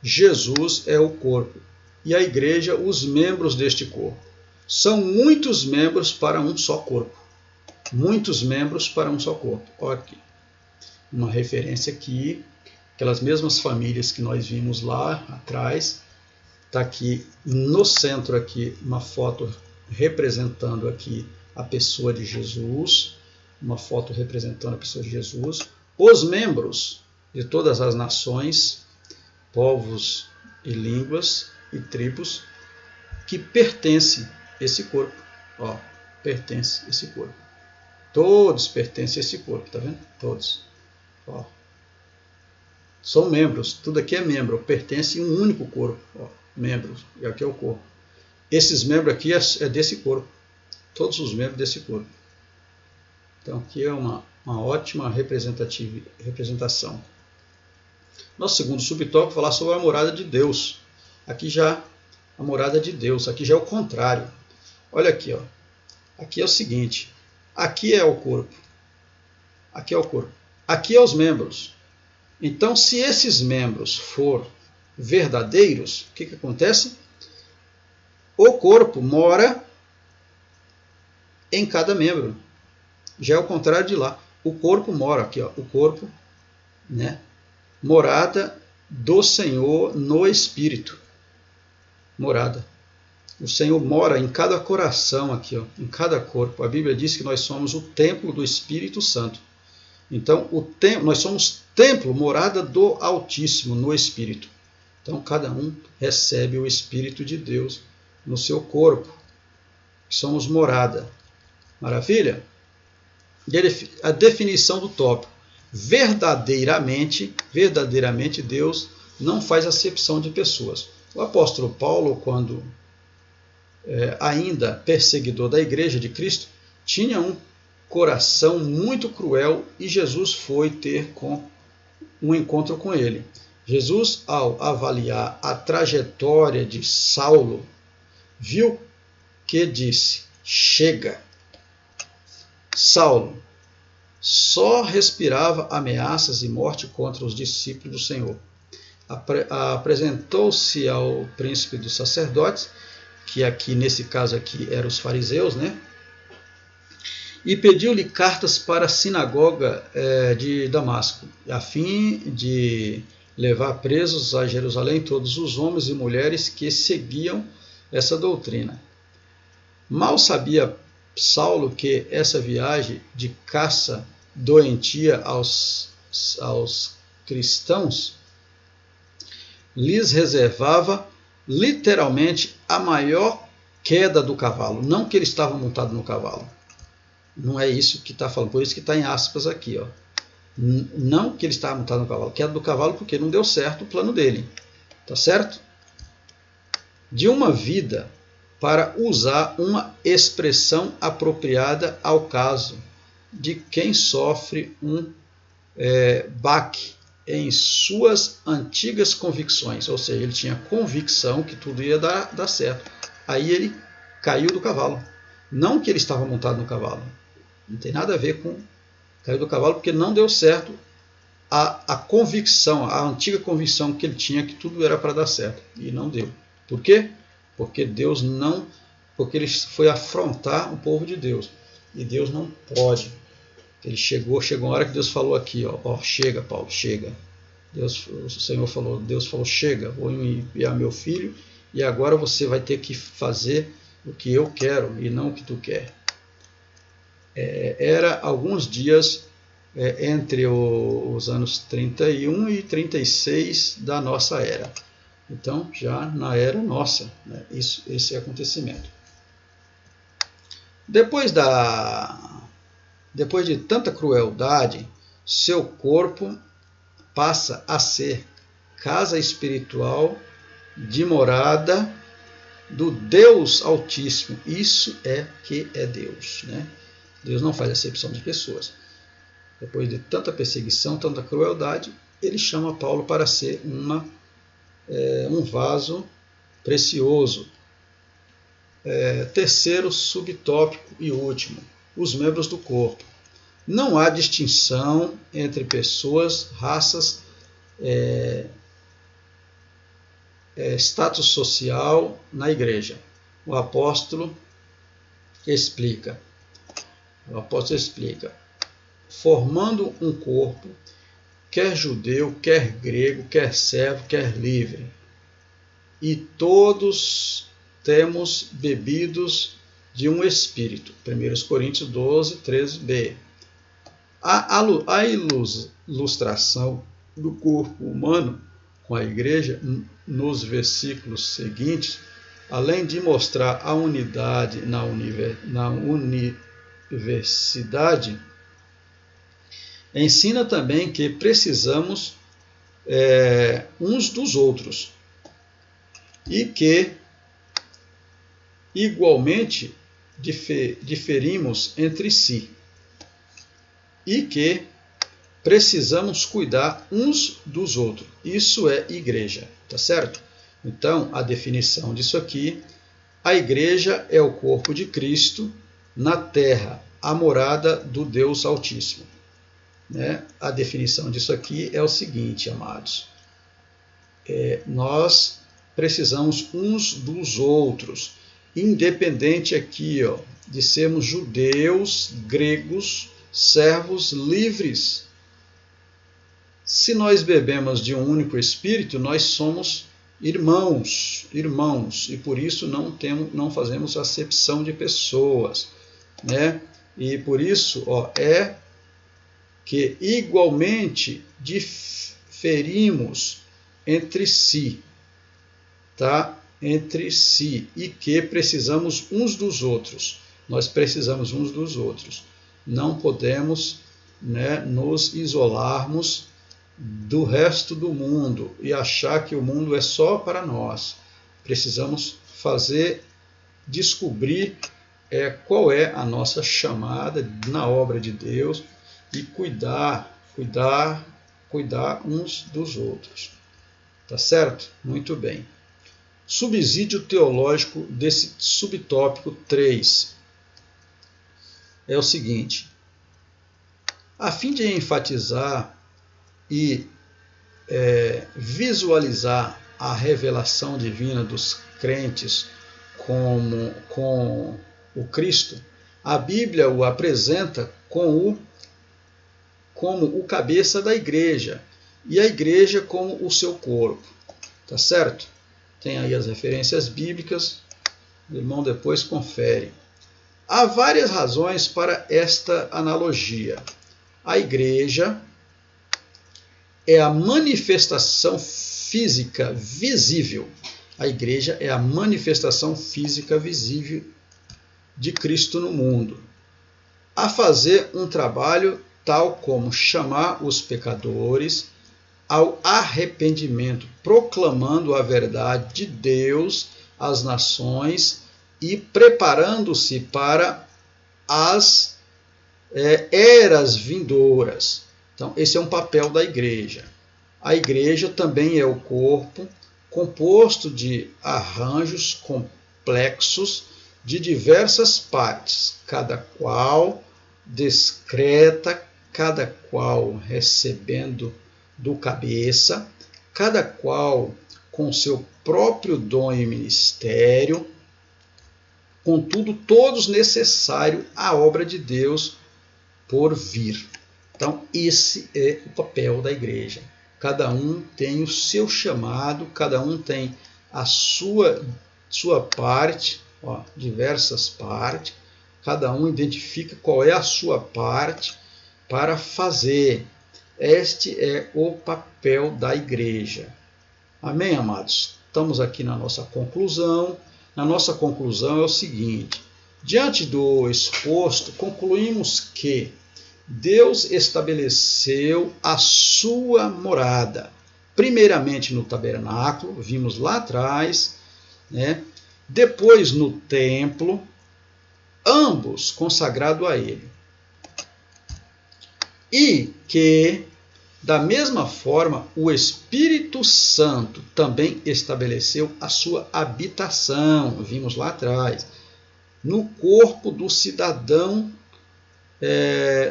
Jesus é o corpo e a igreja os membros deste corpo. São muitos membros para um só corpo. Muitos membros para um só corpo. Olha aqui. Uma referência aqui, aquelas mesmas famílias que nós vimos lá atrás. Está aqui no centro aqui uma foto representando aqui a pessoa de Jesus. Uma foto representando a pessoa de Jesus. Os membros de todas as nações, povos e línguas e tribos que pertencem a esse corpo. Pertence a esse corpo. Todos pertencem a esse corpo, tá vendo? Todos. São membros, tudo aqui é membro, pertence a um único corpo. Membros, e aqui é o corpo. Esses membros aqui é desse corpo. Todos os membros desse corpo. Então aqui é uma ótima representação. Nosso segundo subtópico falar sobre a morada de Deus. Aqui já a morada de Deus, aqui já é o contrário. Olha aqui, aqui é o seguinte, aqui é o corpo. Aqui é o corpo. Aqui é os membros. Então, se esses membros for verdadeiros, o que acontece? O corpo mora em cada membro. Já é o contrário de lá. O corpo mora aqui, o corpo, morada do Senhor no Espírito. Morada. O Senhor mora em cada coração aqui, em cada corpo. A Bíblia diz que nós somos o templo do Espírito Santo. Então, nós somos templo, morada do Altíssimo no Espírito. Então, cada um recebe o Espírito de Deus no seu corpo. Somos morada. Maravilha? A definição do tópico. Verdadeiramente Deus não faz acepção de pessoas. O apóstolo Paulo, quando ainda perseguidor da igreja de Cristo, tinha um coração muito cruel e Jesus foi ter um encontro com ele. Jesus, ao avaliar a trajetória de Saulo, viu que disse: chega. Saulo só respirava ameaças e morte contra os discípulos do Senhor. Apresentou-se ao príncipe dos sacerdotes, que aqui nesse caso aqui eram os fariseus, né? E pediu-lhe cartas para a sinagoga de Damasco, a fim de levar presos a Jerusalém todos os homens e mulheres que seguiam essa doutrina. Mal sabia Saulo que essa viagem de caça doentia aos cristãos lhes reservava literalmente a maior queda do cavalo. Não que ele estava montado no cavalo. Não é isso que está falando, por isso que está em aspas aqui. Ó. Não que ele estava montado no cavalo, queda do cavalo porque não deu certo o plano dele. Tá certo? De uma vida, para usar uma expressão apropriada ao caso de quem sofre um baque em suas antigas convicções, ou seja, ele tinha convicção que tudo ia dar certo. Aí ele caiu do cavalo. Não que ele estava montado no cavalo. Não tem nada a ver com caiu do cavalo porque não deu certo a convicção, a antiga convicção que ele tinha que tudo era para dar certo. E não deu. Por quê? Porque Deus não, porque ele foi afrontar o povo de Deus. E Deus não pode. Ele chegou uma hora que Deus falou aqui, ó, chega, Paulo, chega. O Senhor falou, Deus falou, chega, vou enviar meu filho e agora você vai ter que fazer o que eu quero e não o que tu quer. Era alguns dias entre os anos 31 e 36 da nossa era. Então, já na era nossa, né, esse acontecimento. Depois de tanta crueldade, seu corpo passa a ser casa espiritual de morada do Deus Altíssimo. Isso é que é Deus, né? Deus não faz acepção de pessoas. Depois de tanta perseguição, tanta crueldade, ele chama Paulo para ser um vaso precioso. Terceiro subtópico e último, os membros do corpo. Não há distinção entre pessoas, raças, status social na igreja. O apóstolo explica, formando um corpo, quer judeu, quer grego, quer servo, quer livre, e todos temos bebidos de um espírito. 1 Coríntios 12, 13b. A ilustração do corpo humano com a igreja nos versículos seguintes, além de mostrar a unidade na universidade, ensina também que precisamos uns dos outros e que igualmente diferimos entre si e que precisamos cuidar uns dos outros. Isso é igreja, tá certo? Então, a definição disso aqui, a igreja é o corpo de Cristo na terra, a morada do Deus Altíssimo. Né? A definição disso aqui é o seguinte, amados. Nós precisamos uns dos outros, independente aqui de sermos judeus, gregos, servos livres. Se nós bebemos de um único Espírito, nós somos irmãos, e por isso não fazemos acepção de pessoas, né? E por isso que igualmente diferimos entre si, tá? Entre si, e que precisamos uns dos outros. Nós precisamos uns dos outros. Não podemos, né, nos isolarmos do resto do mundo e achar que o mundo é só para nós. Precisamos descobrir qual é a nossa chamada na obra de Deus e cuidar uns dos outros. Tá certo? Muito bem. Subsídio teológico desse subtópico 3 é o seguinte: a fim de enfatizar e visualizar a revelação divina dos crentes com o Cristo, a Bíblia o apresenta como o cabeça da igreja e a igreja como o seu corpo. Tá certo? Tem aí as referências bíblicas, o irmão depois confere. Há várias razões para esta analogia. A igreja é a manifestação física visível. A igreja é a manifestação física visível de Cristo no mundo, a fazer um trabalho tal como chamar os pecadores ao arrependimento, proclamando a verdade de Deus às nações e preparando-se para as eras vindouras. Então, esse é um papel da igreja. A igreja também é o corpo, composto de arranjos complexos de diversas partes, cada qual discreta, cada qual recebendo do cabeça, cada qual com seu próprio dom e ministério, contudo todos necessários à obra de Deus por vir. Então esse é o papel da igreja. Cada um tem o seu chamado, cada um tem a sua parte, diversas partes, cada um identifica qual é a sua parte para fazer. Este é o papel da igreja. Amém, amados? Estamos aqui na nossa conclusão. Na nossa conclusão é o seguinte: diante do exposto, concluímos que Deus estabeleceu a sua morada, primeiramente no tabernáculo, vimos lá atrás, né? Depois no templo, ambos consagrados a Ele. E que, da mesma forma, o Espírito Santo também estabeleceu a sua habitação, vimos lá atrás, no corpo do cidadão,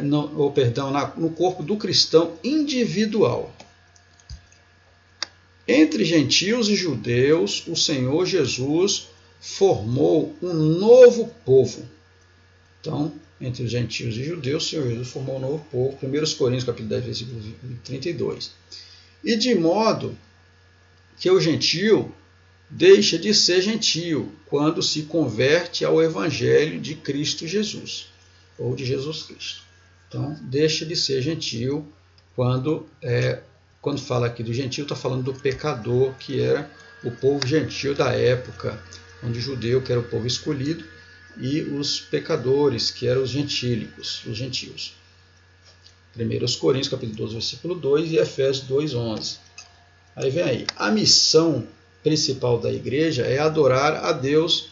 no corpo do cristão individual. Entre gentios e judeus, o Senhor Jesus formou um novo povo. Então, entre os gentios e judeus, o Senhor Jesus formou um novo povo. 1 Coríntios, capítulo 10, versículo 32. E de modo que o gentio deixa de ser gentio quando se converte ao Evangelho de Cristo Jesus, ou de Jesus Cristo. Então, deixa de ser gentio quando fala aqui do gentio, está falando do pecador, que era o povo gentio da época, onde o judeu, que era o povo escolhido, e os pecadores, que eram os gentílicos, os gentios. 1 Coríntios, capítulo 12, versículo 2 e Efésios 2, 11. Aí vem aí. A missão principal da igreja é adorar a Deus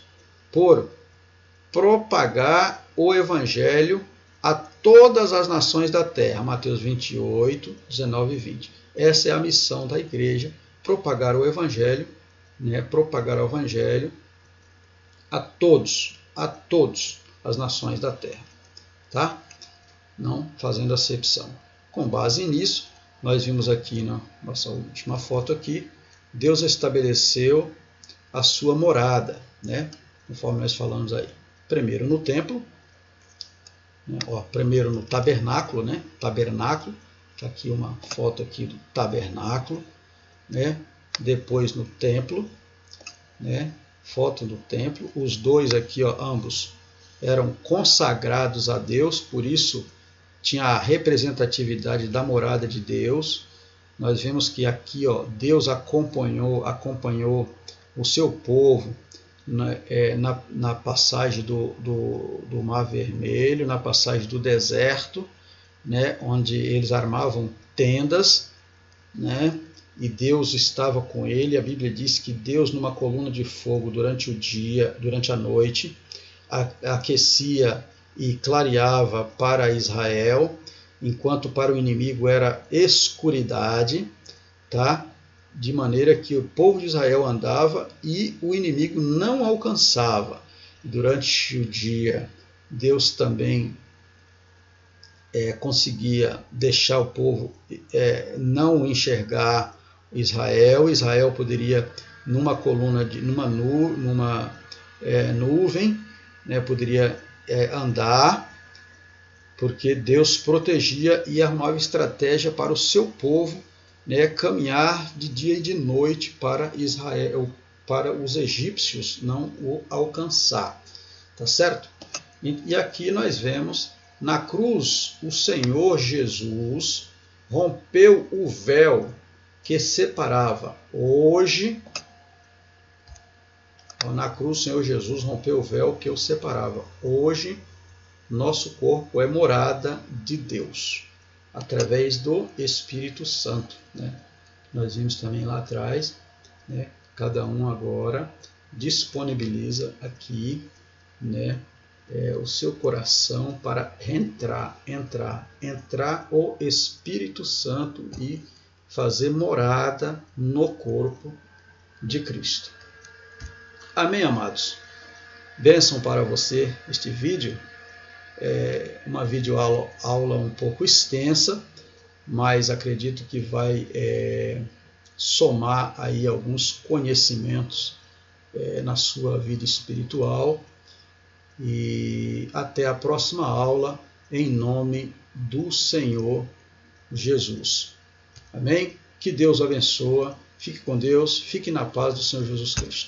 por propagar o evangelho a todas as nações da terra. Mateus 28, 19 e 20. Essa é a missão da igreja, propagar o evangelho, né? Propagar o evangelho a todas as nações da terra, tá? Não fazendo acepção. Com base nisso, nós vimos aqui na nossa última foto aqui, Deus estabeleceu a sua morada, né? Conforme nós falamos aí. Primeiro no templo, né? Primeiro no tabernáculo, né? Tabernáculo, tá aqui uma foto aqui do tabernáculo, né? Depois no templo, né? Foto do templo. Os dois aqui, ambos eram consagrados a Deus, por isso tinha a representatividade da morada de Deus. Nós vemos que aqui, Deus acompanhou o seu povo na passagem do Mar Vermelho, na passagem do deserto, né, onde eles armavam tendas, né, e Deus estava com ele. A Bíblia diz que Deus, numa coluna de fogo durante o dia, durante a noite, aquecia e clareava para Israel, enquanto para o inimigo era escuridade, tá? De maneira que o povo de Israel andava e o inimigo não alcançava. Durante o dia, Deus também conseguia deixar o povo não enxergar Israel. Israel poderia, numa coluna, numa nuvem, né, poderia andar, porque Deus protegia e armava estratégia para o seu povo, né, caminhar de dia e de noite para Israel, para os egípcios não o alcançar. Tá certo? E aqui nós vemos, na cruz, o Senhor Jesus rompeu o véu que separava. Hoje, na cruz, o Senhor Jesus rompeu o véu que o separava. Hoje, nosso corpo é morada de Deus, através do Espírito Santo, né? Nós vimos também lá atrás, né? Cada um agora disponibiliza aqui, né, o seu coração para entrar o Espírito Santo e fazer morada no corpo de Cristo. Amém, amados? Bênção para você este vídeo. Uma videoaula um pouco extensa, mas acredito que vai somar aí alguns conhecimentos na sua vida espiritual. E até a próxima aula, em nome do Senhor Jesus. Amém? Que Deus abençoe. Fique com Deus, fique na paz do Senhor Jesus Cristo.